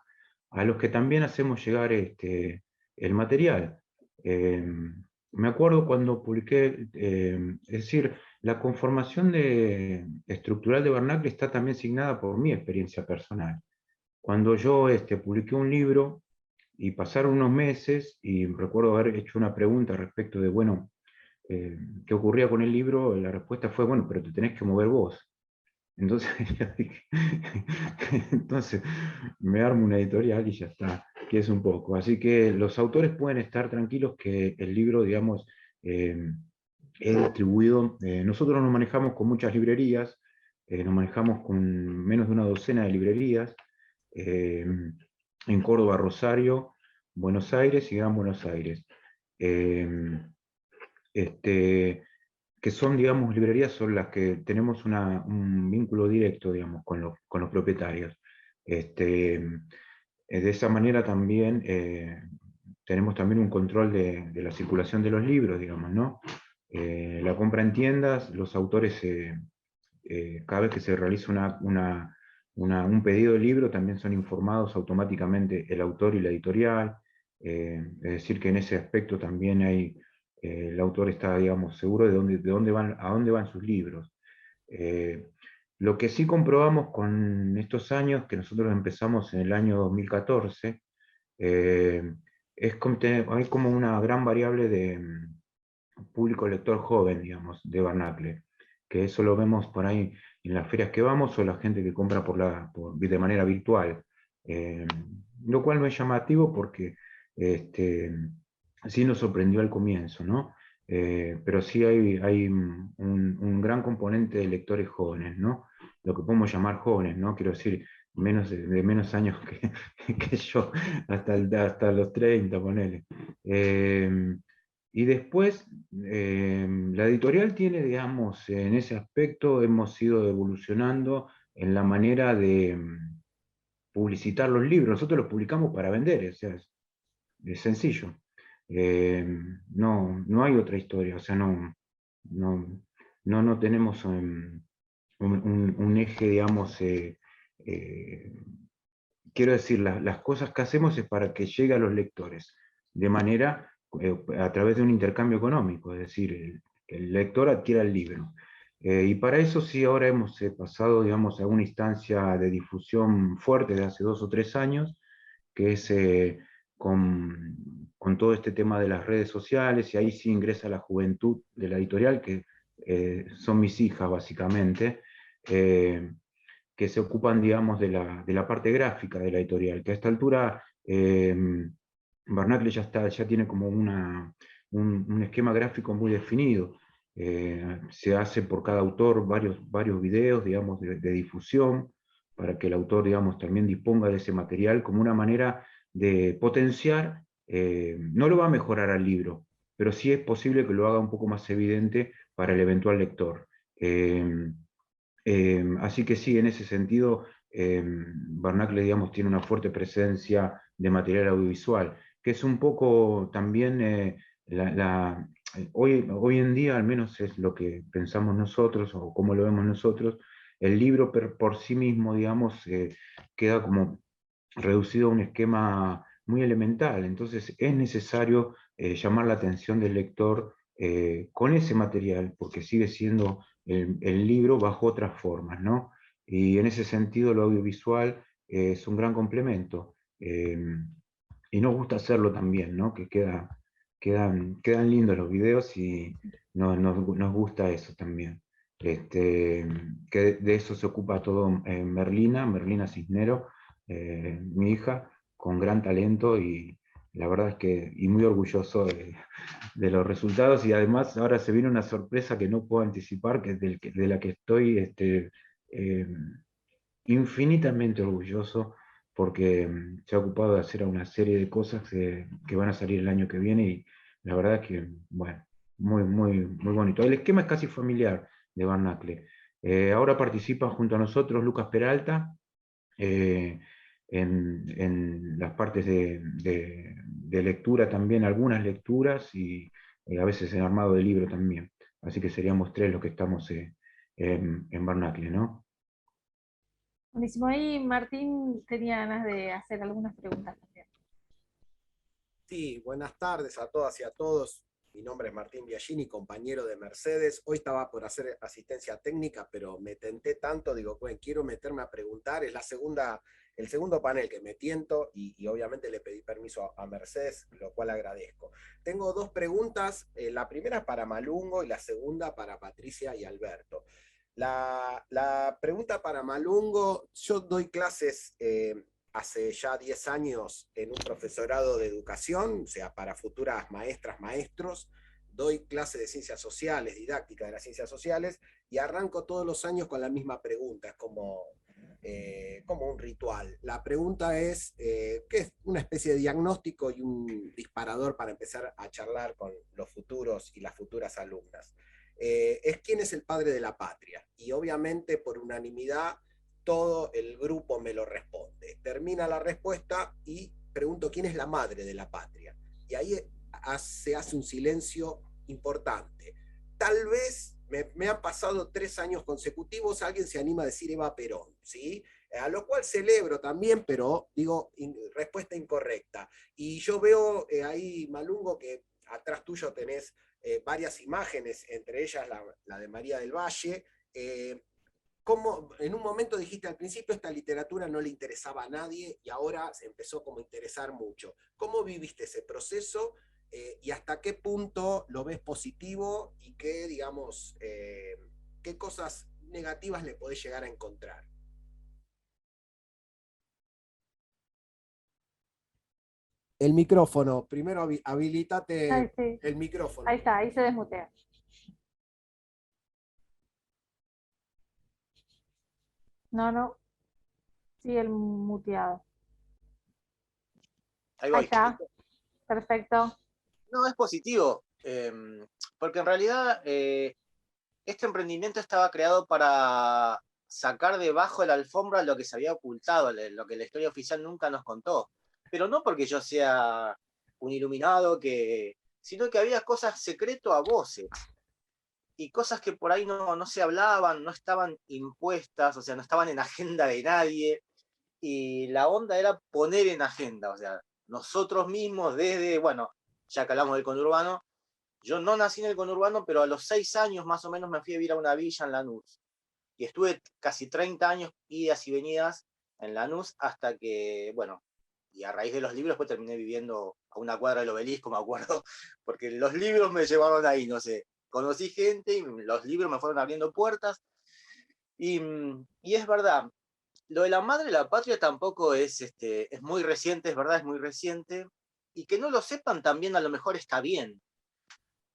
a los que también hacemos llegar el material. Me acuerdo cuando publiqué, es decir, la conformación estructural de Bernacle está también signada por mi experiencia personal. Cuando yo publiqué un libro y pasaron unos meses, y recuerdo haber hecho una pregunta respecto de, bueno, ¿qué ocurría con el libro? La respuesta fue, bueno, pero te tenés que mover vos. Entonces, entonces me armo una editorial y ya está, que es un poco. Así que los autores pueden estar tranquilos que el libro, digamos, he distribuido, nosotros nos manejamos con muchas librerías, nos manejamos con menos de una docena de librerías, en Córdoba, Rosario, Buenos Aires y Gran Buenos Aires. Que son, digamos, librerías son las que tenemos un vínculo directo, digamos, con los propietarios. De esa manera también tenemos también un control de la circulación de los libros, digamos, ¿no? La compra en tiendas, los autores, cada vez que se realiza un pedido de libro, también son informados automáticamente el autor y la editorial, es decir, que en ese aspecto también el autor está, digamos, seguro a dónde van sus libros. Lo que sí comprobamos con estos años, que nosotros empezamos en el año 2014, hay como una gran variable de público lector joven, digamos, de Barnacle, que eso lo vemos por ahí en las ferias que vamos o la gente que compra de manera virtual. Lo cual no es llamativo porque sí nos sorprendió al comienzo, ¿no? Pero sí hay un gran componente de lectores jóvenes, ¿no? Lo que podemos llamar jóvenes, ¿no? Quiero decir, de menos años que yo, hasta los 30, ponele. Y después, la editorial tiene, digamos, en ese aspecto hemos ido evolucionando en la manera de publicitar los libros. Nosotros los publicamos para vender, o sea, es sencillo. No hay otra historia, o sea, no tenemos un eje, digamos, quiero decir, las cosas que hacemos es para que llegue a los lectores, de manera, a través de un intercambio económico, es decir, el lector adquiera el libro. Y para eso sí ahora hemos pasado, digamos, a una instancia de difusión fuerte de hace 2 o 3 años, que es con todo este tema de las redes sociales, y ahí sí ingresa la juventud de la editorial, que son mis hijas básicamente, que se ocupan, digamos, de la parte gráfica de la editorial, que a esta altura Barnacle ya tiene como un esquema gráfico muy definido. Se hace por cada autor varios videos, digamos, de difusión, para que el autor, digamos, también disponga de ese material como una manera de potenciar, no lo va a mejorar al libro, pero sí es posible que lo haga un poco más evidente para el eventual lector. Así que sí, en ese sentido, Barnacle, digamos, tiene una fuerte presencia de material audiovisual, que es un poco también, hoy en día, al menos es lo que pensamos nosotros, o cómo lo vemos nosotros, el libro por sí mismo, digamos, queda como reducido a un esquema muy elemental, entonces es necesario llamar la atención del lector con ese material, porque sigue siendo el libro bajo otras formas, ¿no? Y en ese sentido lo audiovisual es un gran complemento, y nos gusta hacerlo también, ¿no? Que quedan lindos los videos y nos gusta eso también. Que de eso se ocupa todo Merlina Cisnero, mi hija, con gran talento, y la verdad es que y muy orgulloso de los resultados, y además ahora se viene una sorpresa que no puedo anticipar, que es de la que estoy eh, infinitamente orgulloso, porque se ha ocupado de hacer una serie de cosas que van a salir el año que viene, y la verdad es que, bueno, muy bonito. El esquema es casi familiar de Barnacle. Ahora participa junto a nosotros Lucas Peralta, en las partes de lectura también, algunas lecturas, y a veces en armado de libro también. Así que seríamos 3 los que estamos en Barnacle, ¿no? Buenísimo. Ahí Martín tenía ganas de hacer algunas preguntas también. Sí, buenas tardes a todas y a todos. Mi nombre es Martín Biagini, compañero de Mercedes. Hoy estaba por hacer asistencia técnica, pero me tenté tanto, digo, bueno, quiero meterme a preguntar. Es el segundo panel que me tiento, y obviamente le pedí permiso a Mercedes, lo cual agradezco. Tengo 2 preguntas, la primera para Malungo y la segunda para Patricia y Alberto. La pregunta para Malungo: yo doy clases hace ya 10 años en un profesorado de educación, o sea, para futuras maestras, maestros doy clase de ciencias sociales, didáctica de las ciencias sociales, y arranco todos los años con la misma pregunta, es como un ritual. La pregunta es, ¿qué es una especie de diagnóstico y un disparador para empezar a charlar con los futuros y las futuras alumnas? Es quién es el padre de la patria. Y obviamente por unanimidad todo el grupo me lo responde. Termina la respuesta y pregunto quién es la madre de la patria. Y ahí se hace un silencio importante. Tal vez me han pasado 3 años consecutivos, alguien se anima a decir Eva Perón, ¿sí? A lo cual celebro también, pero digo, respuesta incorrecta. Y yo veo ahí, Malungo, que atrás tuyo tenés varias imágenes, entre ellas la de María del Valle. ¿Cómo, en un momento dijiste al principio esta literatura no le interesaba a nadie y ahora se empezó como a interesar mucho? ¿Cómo viviste ese proceso y hasta qué punto lo ves positivo y qué, digamos, qué cosas negativas le podés llegar a encontrar? El micrófono, primero habilitate sí. el micrófono. Ahí está, ahí se desmutea. No, sí, el muteado. Ahí Ahí voy. está, perfecto. No, es positivo, porque en realidad este emprendimiento estaba creado para sacar debajo de la alfombra lo que se había ocultado, lo que la historia oficial nunca nos contó. Pero no porque yo sea un iluminado, sino que había cosas secreto a voces y cosas que por ahí no se hablaban, no estaban impuestas, o sea, no estaban en agenda de nadie. Y la onda era poner en agenda, o sea, nosotros mismos desde, bueno, ya que hablamos del conurbano, yo no nací en el conurbano, pero a los 6 años más o menos me fui a vivir a una villa en Lanús. Y estuve casi 30 años, idas y venidas, en Lanús, hasta que, bueno, y a raíz de los libros, pues terminé viviendo a una cuadra del Obelisco, me acuerdo, porque los libros me llevaron ahí, no sé. Conocí gente y los libros me fueron abriendo puertas. Y es verdad, lo de la madre de la patria tampoco es muy reciente, es verdad, es muy reciente. Y que no lo sepan también a lo mejor está bien,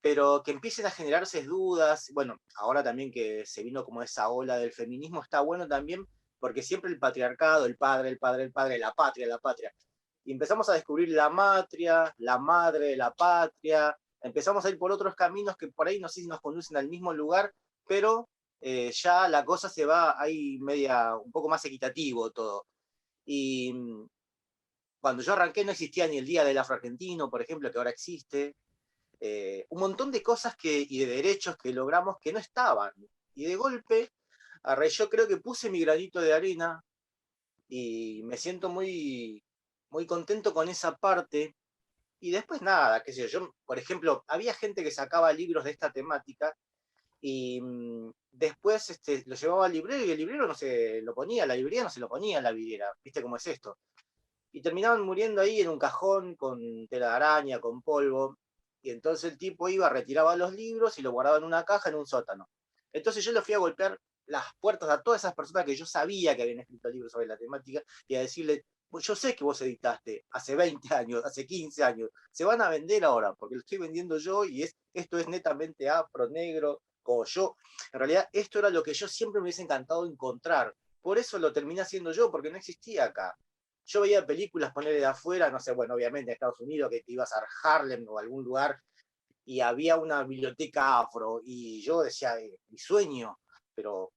pero que empiecen a generarse dudas, bueno, ahora también que se vino como esa ola del feminismo, está bueno también, porque siempre el patriarcado, el padre, el padre, el padre, la patria, la patria. Y empezamos a descubrir la matria, la madre, la patria, empezamos a ir por otros caminos que por ahí no sé si nos conducen al mismo lugar, pero ya la cosa se va ahí media, un poco más equitativo todo. Y cuando yo arranqué no existía ni el Día del Afroargentino, por ejemplo, que ahora existe, un montón de cosas y de derechos que logramos que no estaban. Y de golpe, yo creo que puse mi granito de arena y me siento muy, muy contento con esa parte. Y después nada, qué sé yo, por ejemplo, había gente que sacaba libros de esta temática y después lo llevaba al librero y el librero no se lo ponía, la librería no se lo ponía en la vidriera, ¿viste cómo es esto? Y terminaban muriendo ahí en un cajón con tela de araña, con polvo. Y entonces el tipo iba, retiraba los libros y los guardaba en una caja en un sótano. Entonces yo le fui a golpear las puertas a todas esas personas que yo sabía que habían escrito libros sobre la temática y a decirle, yo sé que vos editaste hace 20 años, hace 15 años, se van a vender ahora, porque lo estoy vendiendo yo y esto es netamente afro, negro, como yo. En realidad esto era lo que yo siempre me hubiese encantado encontrar. Por eso lo terminé haciendo yo, porque no existía acá. Yo veía películas, ponerle de afuera, no sé, bueno, obviamente en Estados Unidos, que te ibas a Harlem o a algún lugar y había una biblioteca afro, y yo decía, mi sueño, pero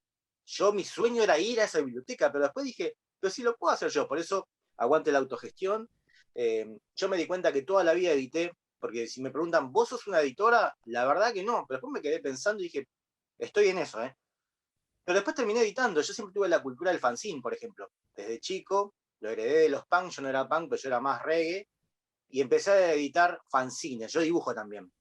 mi sueño era ir a esa biblioteca, pero después dije, pero si lo puedo hacer yo, por eso aguante la autogestión. Yo me di cuenta que toda la vida edité, porque si me preguntan, ¿vos sos una editora? La verdad que no, pero después me quedé pensando y dije, estoy en eso, ¿eh? Pero después terminé editando, yo siempre tuve la cultura del fanzine, por ejemplo, desde chico, lo heredé de los punk, yo no era punk, pero yo era más reggae, y empecé a editar fanzines, yo dibujo también.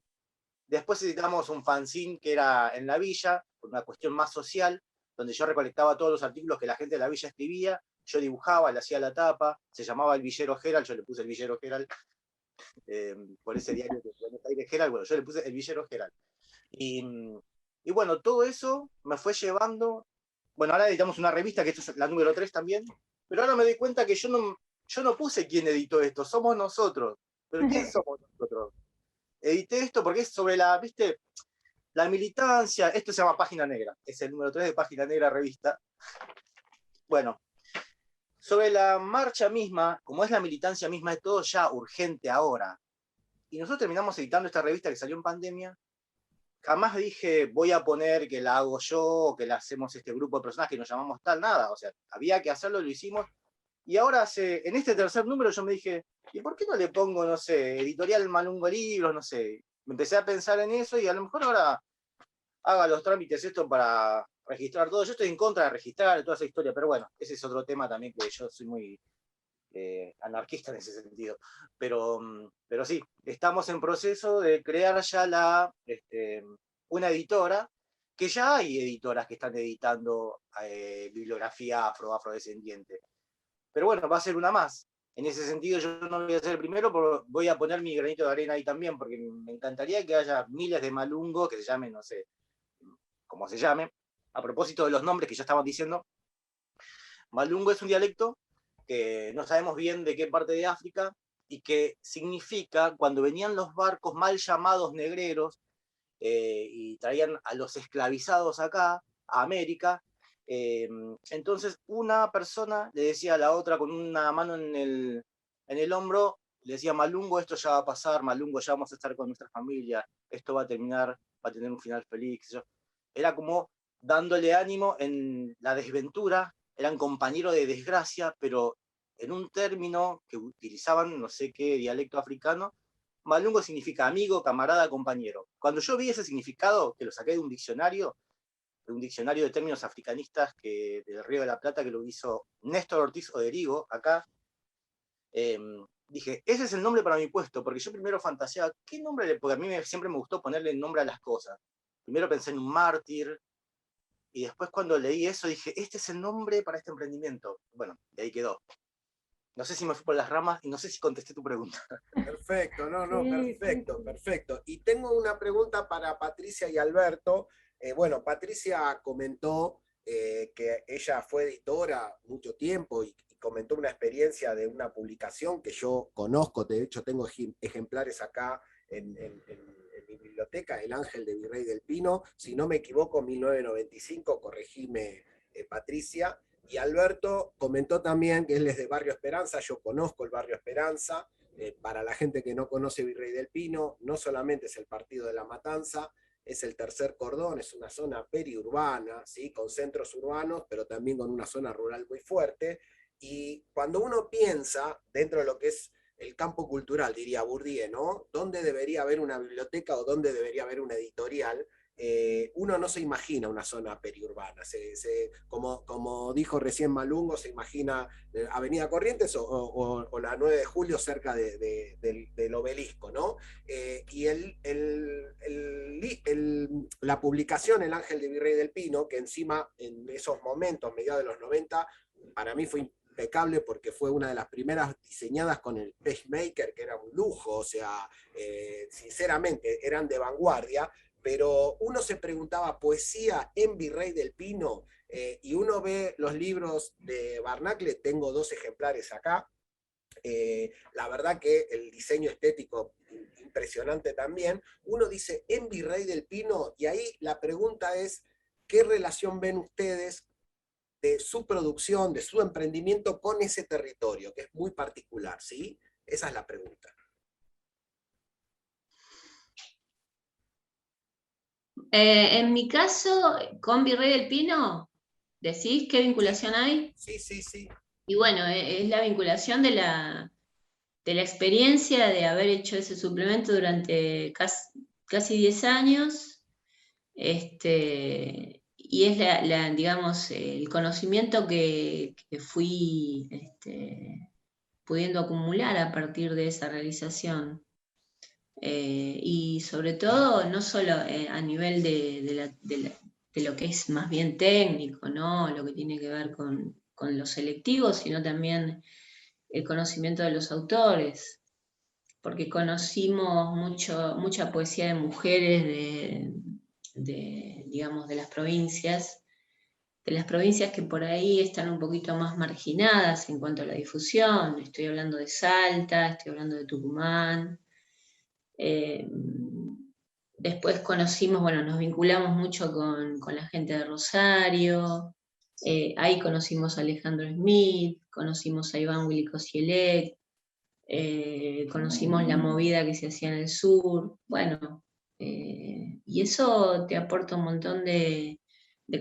Después editamos un fanzine que era en la villa, por una cuestión más social, donde yo recolectaba todos los artículos que la gente de la villa escribía, yo dibujaba, le hacía la tapa, se llamaba El Villero Herald, yo le puse El Villero Herald, por ese diario de Buenos Aires Herald, bueno, yo le puse El Villero Herald. Y bueno, todo eso me fue llevando, bueno, ahora editamos una revista, que esta es la número 3 también, pero ahora me doy cuenta que yo no puse quién editó esto, somos nosotros. ¿Pero quién somos nosotros? edité esto porque es sobre la, ¿viste? La militancia, esto se llama Página Negra, es el número 3 de Página Negra revista. Bueno, sobre la marcha misma, como es la militancia misma, es todo ya urgente ahora. Y nosotros terminamos editando esta revista que salió en pandemia. Jamás dije, voy a poner que la hago yo, o que la hacemos este grupo de personas que nos llamamos tal, nada. O sea, había que hacerlo, lo hicimos. Y ahora, en este tercer número, yo me dije, ¿y por qué no le pongo, no sé, Editorial Malungo Libros, no sé? Me empecé a pensar en eso y a lo mejor ahora haga los trámites esto para registrar todo. Yo estoy en contra de registrar toda esa historia, pero bueno, ese es otro tema también que yo soy muy anarquista en ese sentido. Pero sí, estamos en proceso de crear ya una editora, que ya hay editoras que están editando bibliografía afrodescendiente. Pero bueno, va a ser una más. En ese sentido yo no voy a ser el primero, pero voy a poner mi granito de arena ahí también, porque me encantaría que haya miles de malungos que se llamen, no sé, como se llame. A propósito de los nombres que ya estaban diciendo, malungo es un dialecto que no sabemos bien de qué parte de África, y que significa, cuando venían los barcos mal llamados negreros, y traían a los esclavizados acá, a América, entonces una persona le decía a la otra con una mano en el hombro, le decía, malungo, esto ya va a pasar, malungo, ya vamos a estar con nuestra familia, esto va a terminar, va a tener un final feliz. Era como dándole ánimo en la desventura, eran compañeros de desgracia, pero en un término que utilizaban, no sé qué dialecto africano, malungo significa amigo, camarada, compañero. Cuando yo vi ese significado, que lo saqué de un diccionario de términos africanistas del Río de la Plata, que lo hizo Néstor Ortiz Oderigo, acá, dije, ese es el nombre para mi puesto, porque yo primero fantaseaba, ¿qué nombre? Porque a mí siempre me gustó ponerle nombre a las cosas. Primero pensé en un mártir, y después cuando leí eso dije, este es el nombre para este emprendimiento. Bueno, y ahí quedó. No sé si me fui por las ramas y no sé si contesté tu pregunta. Perfecto, no, Sí, perfecto, sí. perfecto. Y tengo una pregunta para Patricia y Alberto. Bueno, Patricia comentó que ella fue editora mucho tiempo y comentó una experiencia de una publicación que yo conozco, de hecho tengo ejemplares acá en mi biblioteca, El Ángel de Virrey del Pino, si no me equivoco, 1995, corregime Patricia. Y Alberto comentó también que él es de Barrio Esperanza, yo conozco el Barrio Esperanza. Para la gente que no conoce Virrey del Pino, no solamente es el partido de La Matanza, es el tercer cordón, es una zona periurbana, ¿sí? Con centros urbanos, pero también con una zona rural muy fuerte. Y cuando uno piensa dentro de lo que es el campo cultural, diría Bourdieu, ¿no? ¿Dónde debería haber una biblioteca o dónde debería haber una editorial? Uno no se imagina una zona periurbana. Como dijo recién Malungo, se imagina Avenida Corrientes o la 9 de Julio cerca del obelisco, ¿no? Y la publicación El Ángel de Virrey del Pino, que encima en esos momentos, mediados de los 90, para mí fue impecable porque fue una de las primeras diseñadas con el PageMaker, que era un lujo, o sea, sinceramente eran de vanguardia, pero uno se preguntaba, poesía en Virrey del Pino, y uno ve los libros de Barnacle, tengo 2 ejemplares acá, la verdad que el diseño estético impresionante también, uno dice en Virrey del Pino, y ahí la pregunta es, ¿qué relación ven ustedes de su producción, de su emprendimiento con ese territorio, que es muy particular, ¿sí? Esa es la pregunta. En mi caso, con Virrey del Pino, ¿decís qué vinculación hay? Sí. Y bueno, es la vinculación de la experiencia de haber hecho ese suplemento durante casi 10 años, y es digamos, el conocimiento que fui pudiendo acumular a partir de esa realización. Y sobre todo, no solo a nivel de lo que es más bien técnico, ¿no? Lo que tiene que ver con los selectivos, sino también el conocimiento de los autores, porque conocimos mucha poesía de mujeres digamos, de las provincias que por ahí están un poquito más marginadas en cuanto a la difusión. Estoy hablando de Salta, estoy hablando de Tucumán, Después conocimos, bueno, nos vinculamos mucho con la gente de Rosario, ahí conocimos a Alejandro Smith, conocimos a Iván Willy Kosielek, conocimos la movida que se hacía en el sur, bueno, y eso te aporta un montón de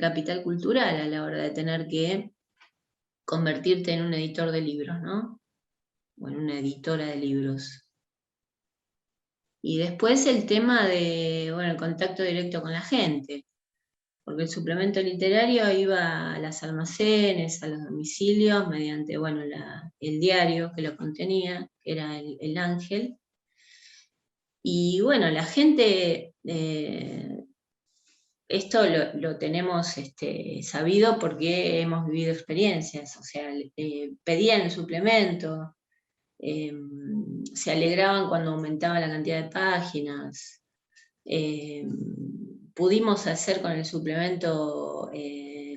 capital cultural a la hora de tener que convertirte en un editor de libros, ¿no? O en una editora de libros. Y después el tema de, bueno, el contacto directo con la gente, porque el suplemento literario iba a los almacenes, a los domicilios, mediante, bueno, el diario que lo contenía, que era el Ángel. Y bueno, la gente, esto lo tenemos sabido porque hemos vivido experiencias, o sea, pedían el suplemento, se alegraban cuando aumentaba la cantidad de páginas. Pudimos hacer con el suplemento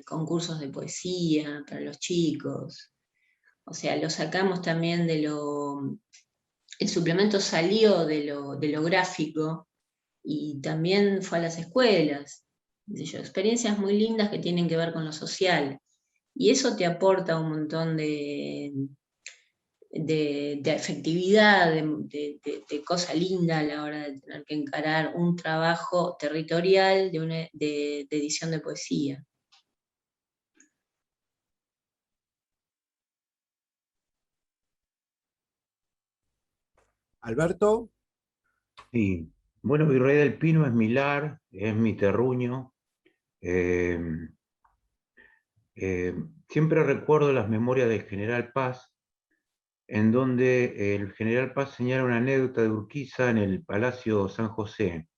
concursos de poesía para los chicos. O sea, lo sacamos también de el suplemento salió de lo gráfico y también fue a las escuelas. Experiencias muy lindas que tienen que ver con lo social. Y eso te aporta un montón de afectividad, de cosa linda a la hora de tener que encarar un trabajo territorial de edición de poesía. Alberto. Sí, bueno, Virrey del Pino es mi lar, es mi terruño. Siempre recuerdo las memorias del General Paz, en donde el General Paz señala una anécdota de Urquiza en el Palacio San José.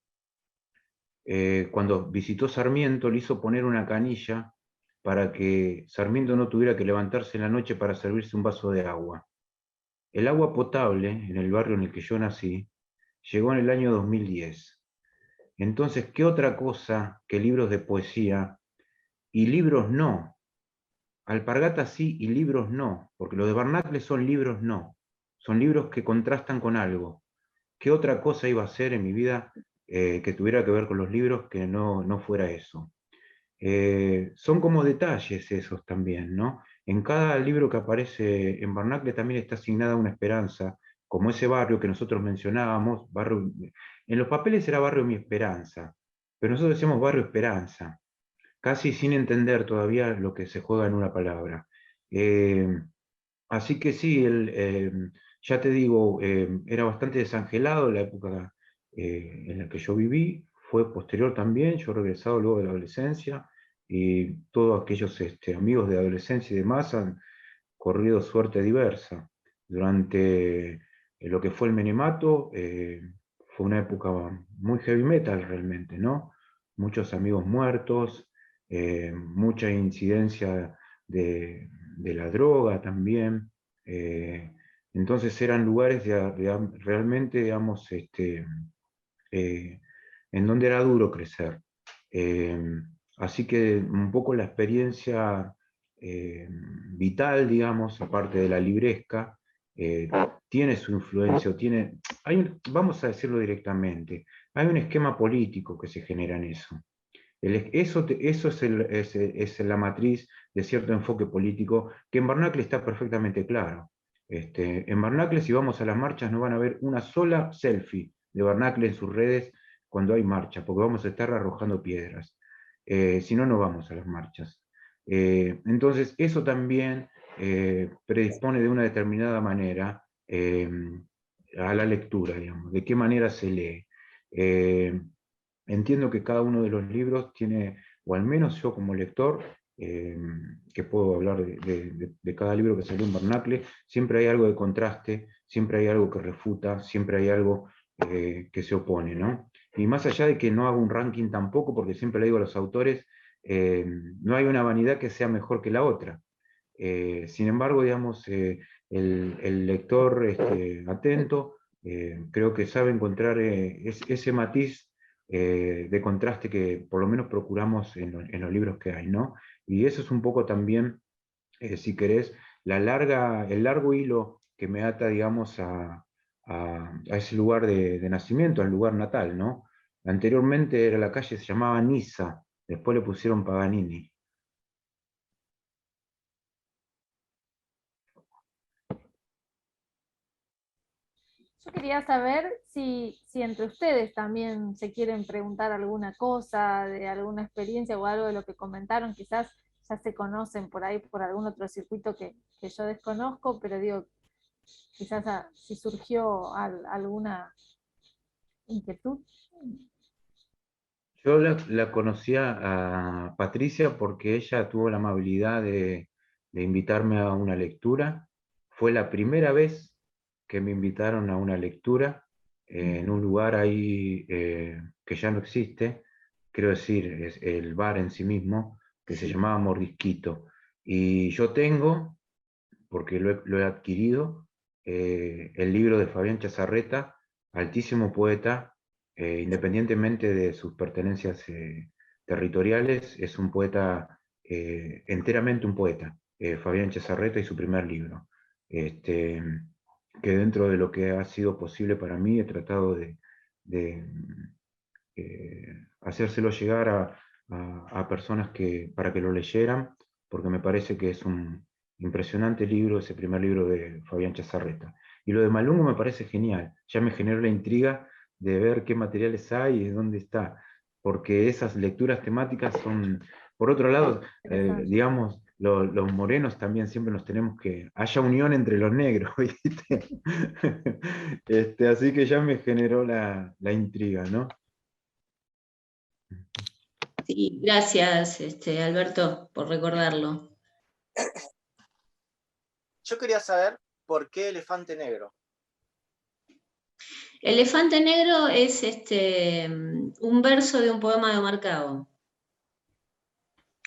Cuando visitó Sarmiento, le hizo poner una canilla para que Sarmiento no tuviera que levantarse en la noche para servirse un vaso de agua. El agua potable, en el barrio en el que yo nací, llegó en el año 2010. Entonces, ¿qué otra cosa que libros de poesía? Y libros no. Alpargatas sí y libros no, porque los de Barnacle son libros no. Son libros que contrastan con algo. ¿Qué otra cosa iba a ser en mi vida que tuviera que ver con los libros que no fuera eso? Son como detalles esos también, ¿no? En cada libro que aparece en Barnacle también está asignada una esperanza, como ese barrio que nosotros mencionábamos, en los papeles era Barrio Mi Esperanza, pero nosotros decíamos Barrio Esperanza, casi sin entender todavía lo que se juega en una palabra. Así que sí, ya te digo, era bastante desangelado la época en la que yo viví, fue posterior también, yo he regresado luego de la adolescencia, y todos aquellos amigos de adolescencia y demás han corrido suerte diversa. Durante lo que fue el Menemato, fue una época muy heavy metal realmente, ¿no? Muchos amigos muertos, mucha incidencia de la droga también. Entonces eran lugares realmente, digamos, en donde era duro crecer. Así que un poco la experiencia vital, digamos, aparte de la libresca, tiene su influencia, vamos a decirlo directamente, hay un esquema político que se genera en eso. Eso es la matriz de cierto enfoque político que en Barnacle está perfectamente claro. En Barnacle, si vamos a las marchas, no van a ver una sola selfie de Barnacle en sus redes cuando hay marcha, porque vamos a estar arrojando piedras. Si no, no vamos a las marchas. Entonces, eso también predispone de una determinada manera a la lectura, digamos, de qué manera se lee. Entiendo que cada uno de los libros tiene, o al menos yo como lector, que puedo hablar de cada libro que salió en Barnacle, siempre hay algo de contraste, siempre hay algo que refuta, siempre hay algo que se opone, ¿no? Y más allá de que no hago un ranking tampoco, porque siempre le digo a los autores, no hay una vanidad que sea mejor que la otra. Sin embargo, digamos, el lector atento creo que sabe encontrar ese matiz de contraste que por lo menos procuramos en los libros que hay, ¿no? Y eso es un poco también, si querés, el largo hilo que me ata, digamos, a a ese lugar de nacimiento, al lugar natal, ¿no? Anteriormente era la calle, se llamaba Niza, después le pusieron Paganini. Yo quería saber si entre ustedes también se quieren preguntar alguna cosa, de alguna experiencia o algo de lo que comentaron, quizás ya se conocen por ahí por algún otro circuito que yo desconozco, pero digo, quizás si surgió alguna inquietud. Yo la conocía a Patricia porque ella tuvo la amabilidad de invitarme a una lectura. Fue la primera vez que me invitaron a una lectura en un lugar ahí que ya no existe, quiero decir, es el bar en sí mismo, que se llamaba Mordisquito. Y yo tengo, porque lo he adquirido, el libro de Fabián Chazarreta, altísimo poeta, independientemente de sus pertenencias territoriales, es un poeta, enteramente un poeta, Fabián Chazarreta y su primer libro. Este, que dentro de lo que ha sido posible para mí he tratado de hacérselo llegar a personas para que lo leyeran, porque me parece que es un impresionante libro, ese primer libro de Fabián Chazarreta. Y lo de Malungo me parece genial, ya me generó la intriga de ver qué materiales hay y dónde está, porque esas lecturas temáticas son, por otro lado, digamos, los morenos también siempre nos tenemos que, haya unión entre los negros, ¿viste? Así que ya me generó la intriga, ¿no? Sí, gracias, Alberto, por recordarlo. Yo quería saber por qué Elefante Negro. Elefante Negro es un verso de un poema de Omar Cao.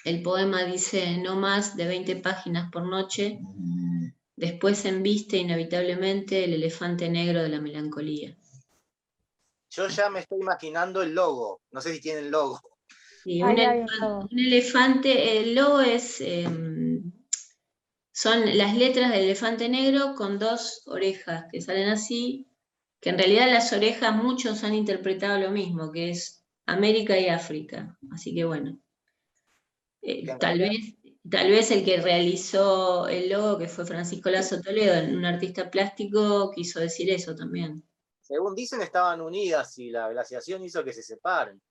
El poema dice: no más de 20 páginas por noche, después embiste inevitablemente el elefante negro de la melancolía. Yo ya me estoy imaginando el logo, no sé si tienen logo. Sí, un elefante, el logo son las letras del elefante negro con dos orejas que salen así, que en realidad las orejas muchos han interpretado lo mismo, que es América y África. Así que bueno, tal vez el que realizó el logo, que fue Francisco Lazo Toledo, un artista plástico, quiso decir eso también. Según dicen, estaban unidas y la glaciación hizo que se separen.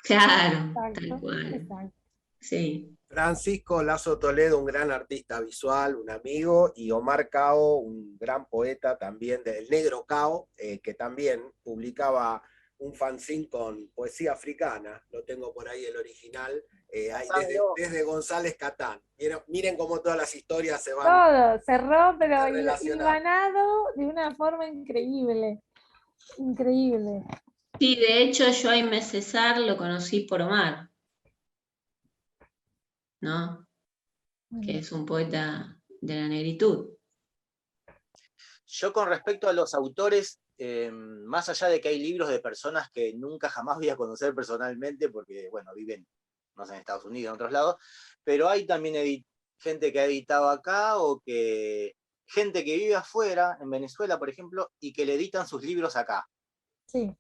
Claro, Exacto, tal cual. exacto. Sí. Francisco Lazo Toledo, un gran artista visual, un amigo, y Omar Cao, un gran poeta también del Negro Cao, que también publicaba un fanzine con poesía africana, lo tengo por ahí el original, desde González Catán. Miren cómo todas las historias se van. Todo cerró, pero relacionando. hilvanado de una forma increíble. Increíble. Sí, de hecho yo a Aimé César lo conocí por Omar, ¿no? Que es un poeta de la negritud. Yo con respecto a los autores, más allá de que hay libros de personas que nunca jamás voy a conocer personalmente, porque, bueno, viven, no sé, en Estados Unidos, en otros lados, pero hay también gente que ha editado acá o gente que vive afuera, en Venezuela, por ejemplo, y que le editan sus libros acá. Sí.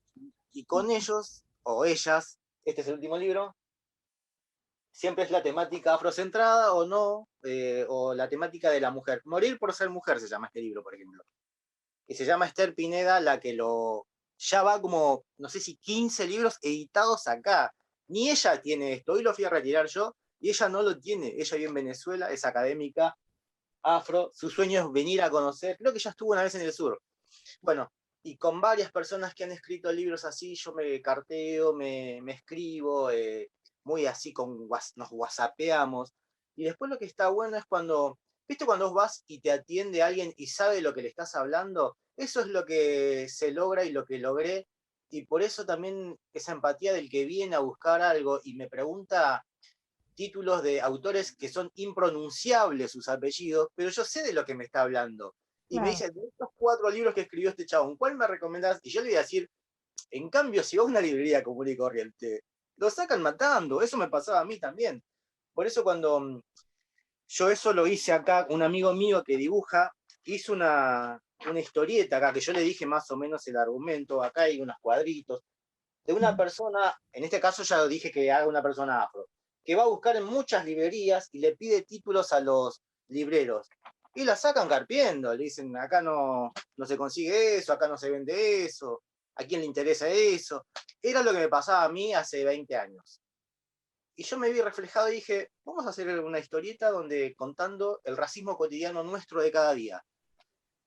Y con ellos, o ellas, este es el último libro, siempre es la temática afrocentrada o no, o la temática de la mujer. Morir por ser mujer se llama este libro, por ejemplo. Y se llama Esther Pineda, la que ya va como, no sé si 15 libros editados acá. Ni ella tiene esto, hoy lo fui a retirar yo, y ella no lo tiene. Ella vive en Venezuela, es académica, afro, su sueño es venir a conocer, creo que ya estuvo una vez en el sur. Bueno, y con varias personas que han escrito libros así, yo me carteo, me escribo, muy así, nos whatsappeamos. Y después lo que está bueno es cuando, ¿viste cuando vos vas y te atiende alguien y sabe lo que le estás hablando? Eso es lo que se logra y lo que logré. Y por eso también esa empatía del que viene a buscar algo y me pregunta títulos de autores que son impronunciables sus apellidos, pero yo sé de lo que me está hablando. Y me dice, de estos 4 libros que escribió este chabón, ¿cuál me recomendás? Y yo le voy a decir, en cambio, si vas a una librería común y corriente, lo sacan matando. Eso me pasaba a mí también. Por eso cuando yo eso lo hice acá, un amigo mío que dibuja, hizo una historieta acá, que yo le dije más o menos el argumento, acá hay unos cuadritos, de una persona, en este caso ya lo dije que haga una persona afro, que va a buscar en muchas librerías y le pide títulos a los libreros. Y la sacan carpiendo, le dicen, acá no se consigue eso, acá no se vende eso, ¿a quién le interesa eso? Era lo que me pasaba a mí hace 20 años. Y yo me vi reflejado y dije, vamos a hacer una historieta donde contando el racismo cotidiano nuestro de cada día.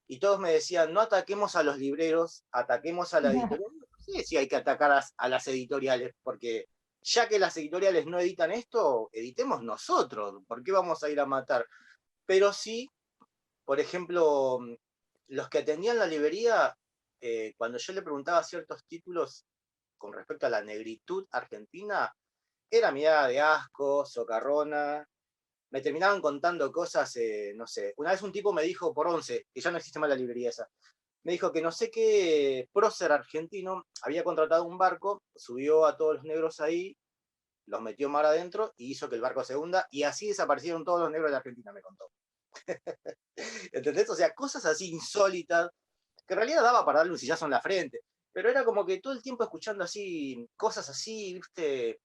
Y todos me decían, no ataquemos a los libreros, ataquemos a la editorial. No sé si hay que atacar a las editoriales, porque ya que las editoriales no editan esto, editemos nosotros. ¿Por qué vamos a ir a matar? Pero sí, por ejemplo, los que atendían la librería, cuando yo le preguntaba ciertos títulos con respecto a la negritud argentina, era mirada de asco, socarrona. Me terminaban contando cosas, no sé. Una vez un tipo me dijo por 11, que ya no existe más la librería esa, me dijo que no sé qué prócer argentino había contratado un barco, subió a todos los negros ahí, los metió mar adentro y hizo que el barco se hunda, y así desaparecieron todos los negros de Argentina, me contó. ¿Entendés? O sea, cosas así insólitas, que en realidad daba para darle un sillazo en la frente, pero era como que todo el tiempo escuchando así, cosas así, viste,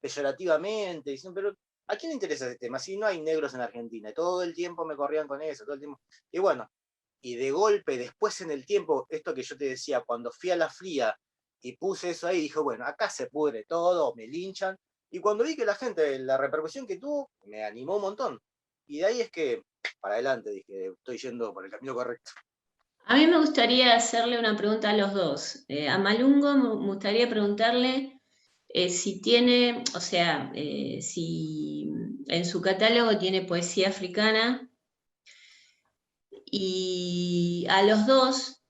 peyorativamente, diciendo, pero ¿a quién le interesa ese tema? Si no hay negros en Argentina, y todo el tiempo me corrían con eso, todo el tiempo. Y bueno, y de golpe, después en el tiempo, esto que yo te decía, cuando fui a la fría y puse eso ahí, dije, bueno, acá se pudre todo, me linchan. Y cuando vi que la gente, la repercusión que tuvo, me animó un montón. Y de ahí es que, para adelante, dije, estoy yendo por el camino correcto. A mí me gustaría hacerle una pregunta a los dos. A Malungo me gustaría preguntarle si tiene, o sea, si en su catálogo tiene poesía africana, y a los dos,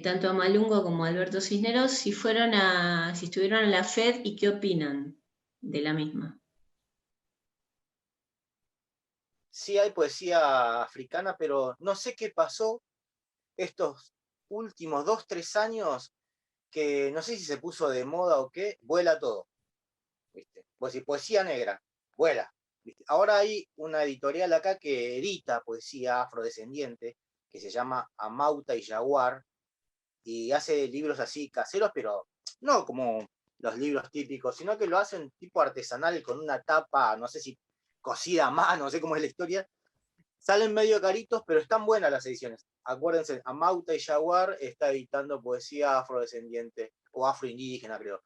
tanto a Malungo como a Alberto Cisneros, si estuvieron en la FED y qué opinan de la misma. Sí hay poesía africana, pero no sé qué pasó estos últimos 2, 3 años, que no sé si se puso de moda o qué, vuela todo. ¿Viste? Pues si poesía negra, vuela. ¿Viste? Ahora hay una editorial acá que edita poesía afrodescendiente, que se llama Amauta y Jaguar, y hace libros así caseros, pero no como los libros típicos, sino que lo hacen tipo artesanal con una tapa, no sé si cosida a mano, no sé cómo es la historia. Salen medio caritos, pero están buenas las ediciones. Acuérdense, Amauta y Jaguar está editando poesía afrodescendiente, o afroindígena, creo.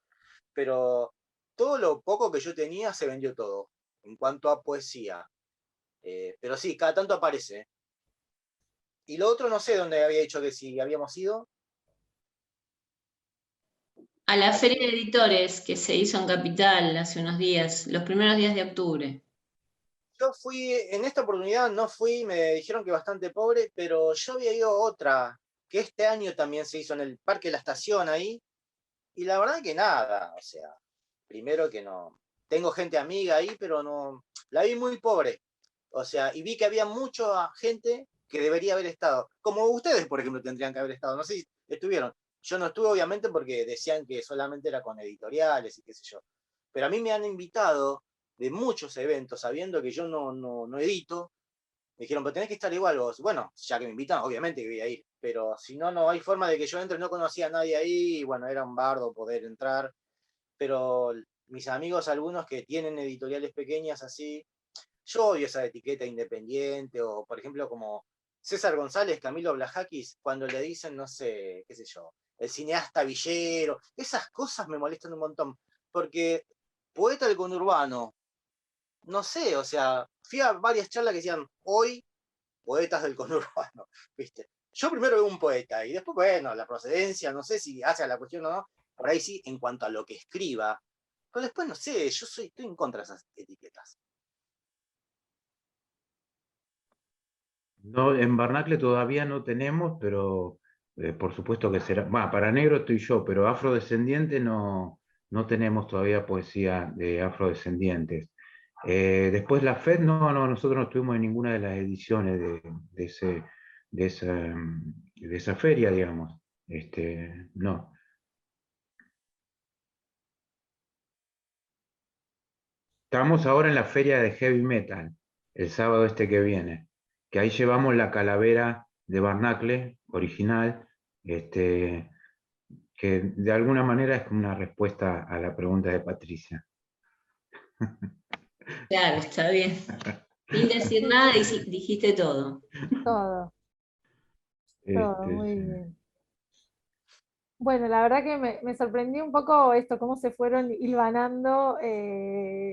Pero todo lo poco que yo tenía se vendió todo, en cuanto a poesía. Pero sí, cada tanto aparece. Y lo otro no sé dónde había dicho que si habíamos ido. A la Feria de Editores que se hizo en Capital hace unos días, los primeros días de octubre. Yo fui, en esta oportunidad no fui, me dijeron que bastante pobre, pero yo había ido a otra, que este año también se hizo en el Parque de la Estación ahí, y la verdad que nada, o sea, primero que no, tengo gente amiga ahí, pero no, la vi muy pobre, o sea, y vi que había mucha gente que debería haber estado, como ustedes, por ejemplo, tendrían que haber estado, no sé si estuvieron, yo no estuve obviamente porque decían que solamente era con editoriales y qué sé yo, pero a mí me han invitado de muchos eventos, sabiendo que yo no edito, me dijeron, pero tenés que estar igual vos. Bueno, ya que me invitan, obviamente que voy a ir, pero si no, no hay forma de que yo entre, no conocía a nadie ahí, y bueno, era un bardo poder entrar, pero mis amigos, algunos que tienen editoriales pequeñas así, yo odio esa etiqueta independiente, o por ejemplo como César González, Camilo Blajakis, cuando le dicen, no sé, qué sé yo, el cineasta villero, esas cosas me molestan un montón, porque poeta del conurbano, no sé, o sea, fui a varias charlas que decían, hoy, poetas del conurbano, ¿viste? Yo primero veo un poeta, y después, bueno, la procedencia, no sé si hace a la cuestión o no, por ahí sí, en cuanto a lo que escriba, pero después no sé, estoy en contra de esas etiquetas. No, en Barnacle todavía no tenemos, pero por supuesto que será. Bueno, para negro estoy yo, pero afrodescendiente no tenemos todavía poesía de afrodescendientes. Después la FED, nosotros no estuvimos en ninguna de las ediciones de esa feria, digamos. No. Estamos ahora en la feria de heavy metal, el sábado este que viene, que ahí llevamos la calavera de Barnacle, original, que de alguna manera es como una respuesta a la pregunta de Patricia. Claro, está bien. Sin decir nada, dijiste todo. Todo, muy bien. Bueno, la verdad que me sorprendió un poco esto, cómo se fueron hilvanando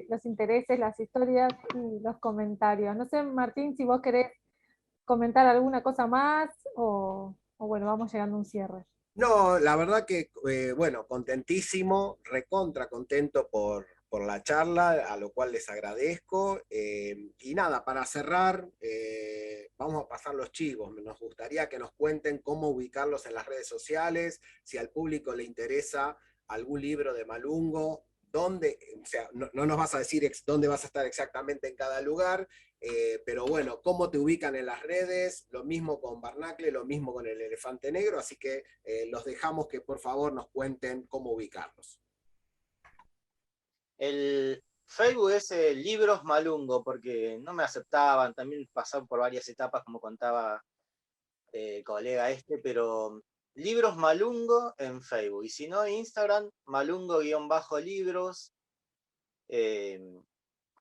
los intereses, las historias y los comentarios. No sé, Martín, si vos querés comentar alguna cosa más o bueno, vamos llegando a un cierre. No, la verdad que, bueno, contentísimo, recontra contento por la charla, a lo cual les agradezco. Y nada, para cerrar, vamos a pasar los chivos. Nos gustaría que nos cuenten cómo ubicarlos en las redes sociales, si al público le interesa algún libro de Malungo, dónde, o sea, no nos vas a decir dónde vas a estar exactamente en cada lugar, pero bueno, cómo te ubican en las redes, lo mismo con Barnacle, lo mismo con el Elefante Negro, así que los dejamos que por favor nos cuenten cómo ubicarlos. El Facebook es Libros Malungo, porque no me aceptaban, también pasaron por varias etapas, como contaba el colega pero Libros Malungo en Facebook, y si no, Instagram, malungo_libros,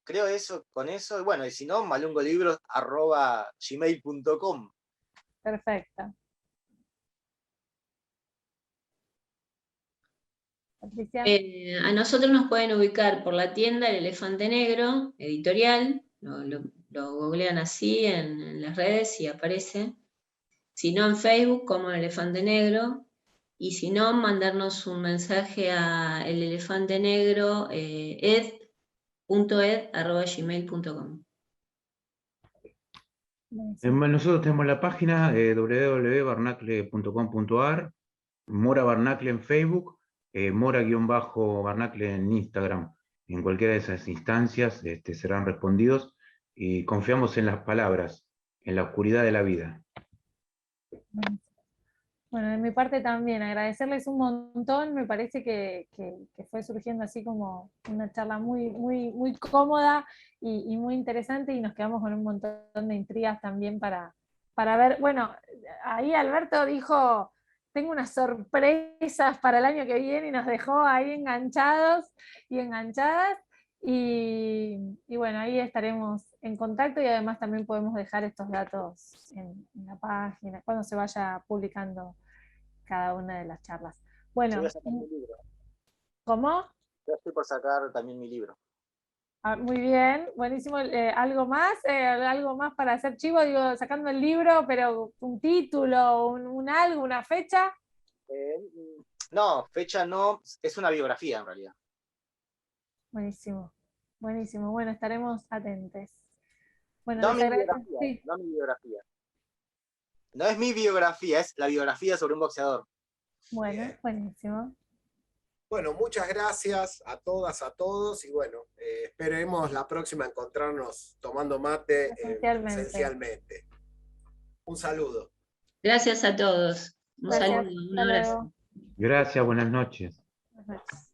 creo eso, con eso, y bueno, y si no, malungolibros@gmail.com. Perfecto. Patricia. A nosotros nos pueden ubicar por la tienda El Elefante Negro, editorial, lo googlean así en las redes y aparece. Si no, en Facebook como El Elefante Negro, y si no, mandarnos un mensaje a elelefantenegro ed.ed@gmail.com. Nosotros tenemos la página www.barnacle.com.ar, Mora Barnacle en Facebook, Mora_Barnacle en Instagram. En cualquiera de esas instancias serán respondidos y confiamos en las palabras, en la oscuridad de la vida. Bueno, de mi parte también, agradecerles un montón, me parece que fue surgiendo así como una charla muy cómoda y muy interesante, y nos quedamos con un montón de intrigas también para ver. Bueno, ahí Alberto dijo, tengo unas sorpresas para el año que viene, y nos dejó ahí enganchados y enganchadas, y bueno, ahí estaremos en contacto, y además también podemos dejar estos datos en la página cuando se vaya publicando cada una de las charlas. Bueno, Yo voy a sacar mi libro. ¿cómo? Yo estoy por sacar también mi libro. Muy bien, buenísimo. ¿Algo más? ¿Algo más para hacer chivo? Digo, sacando el libro, pero un título, un algo, una fecha. No, fecha no, es una biografía en realidad. Buenísimo, buenísimo. Bueno, estaremos atentos. Bueno, No les mi agradezco. biografía, Sí. no mi biografía. No es mi biografía, es la biografía sobre un boxeador. Bueno, Bien. buenísimo. Bueno, muchas gracias a todas, a todos, y bueno, esperemos la próxima encontrarnos tomando mate presencialmente. Un saludo. Gracias a todos. Un Gracias, saludo, un hasta abrazo. luego. Gracias, buenas noches. Buenas noches.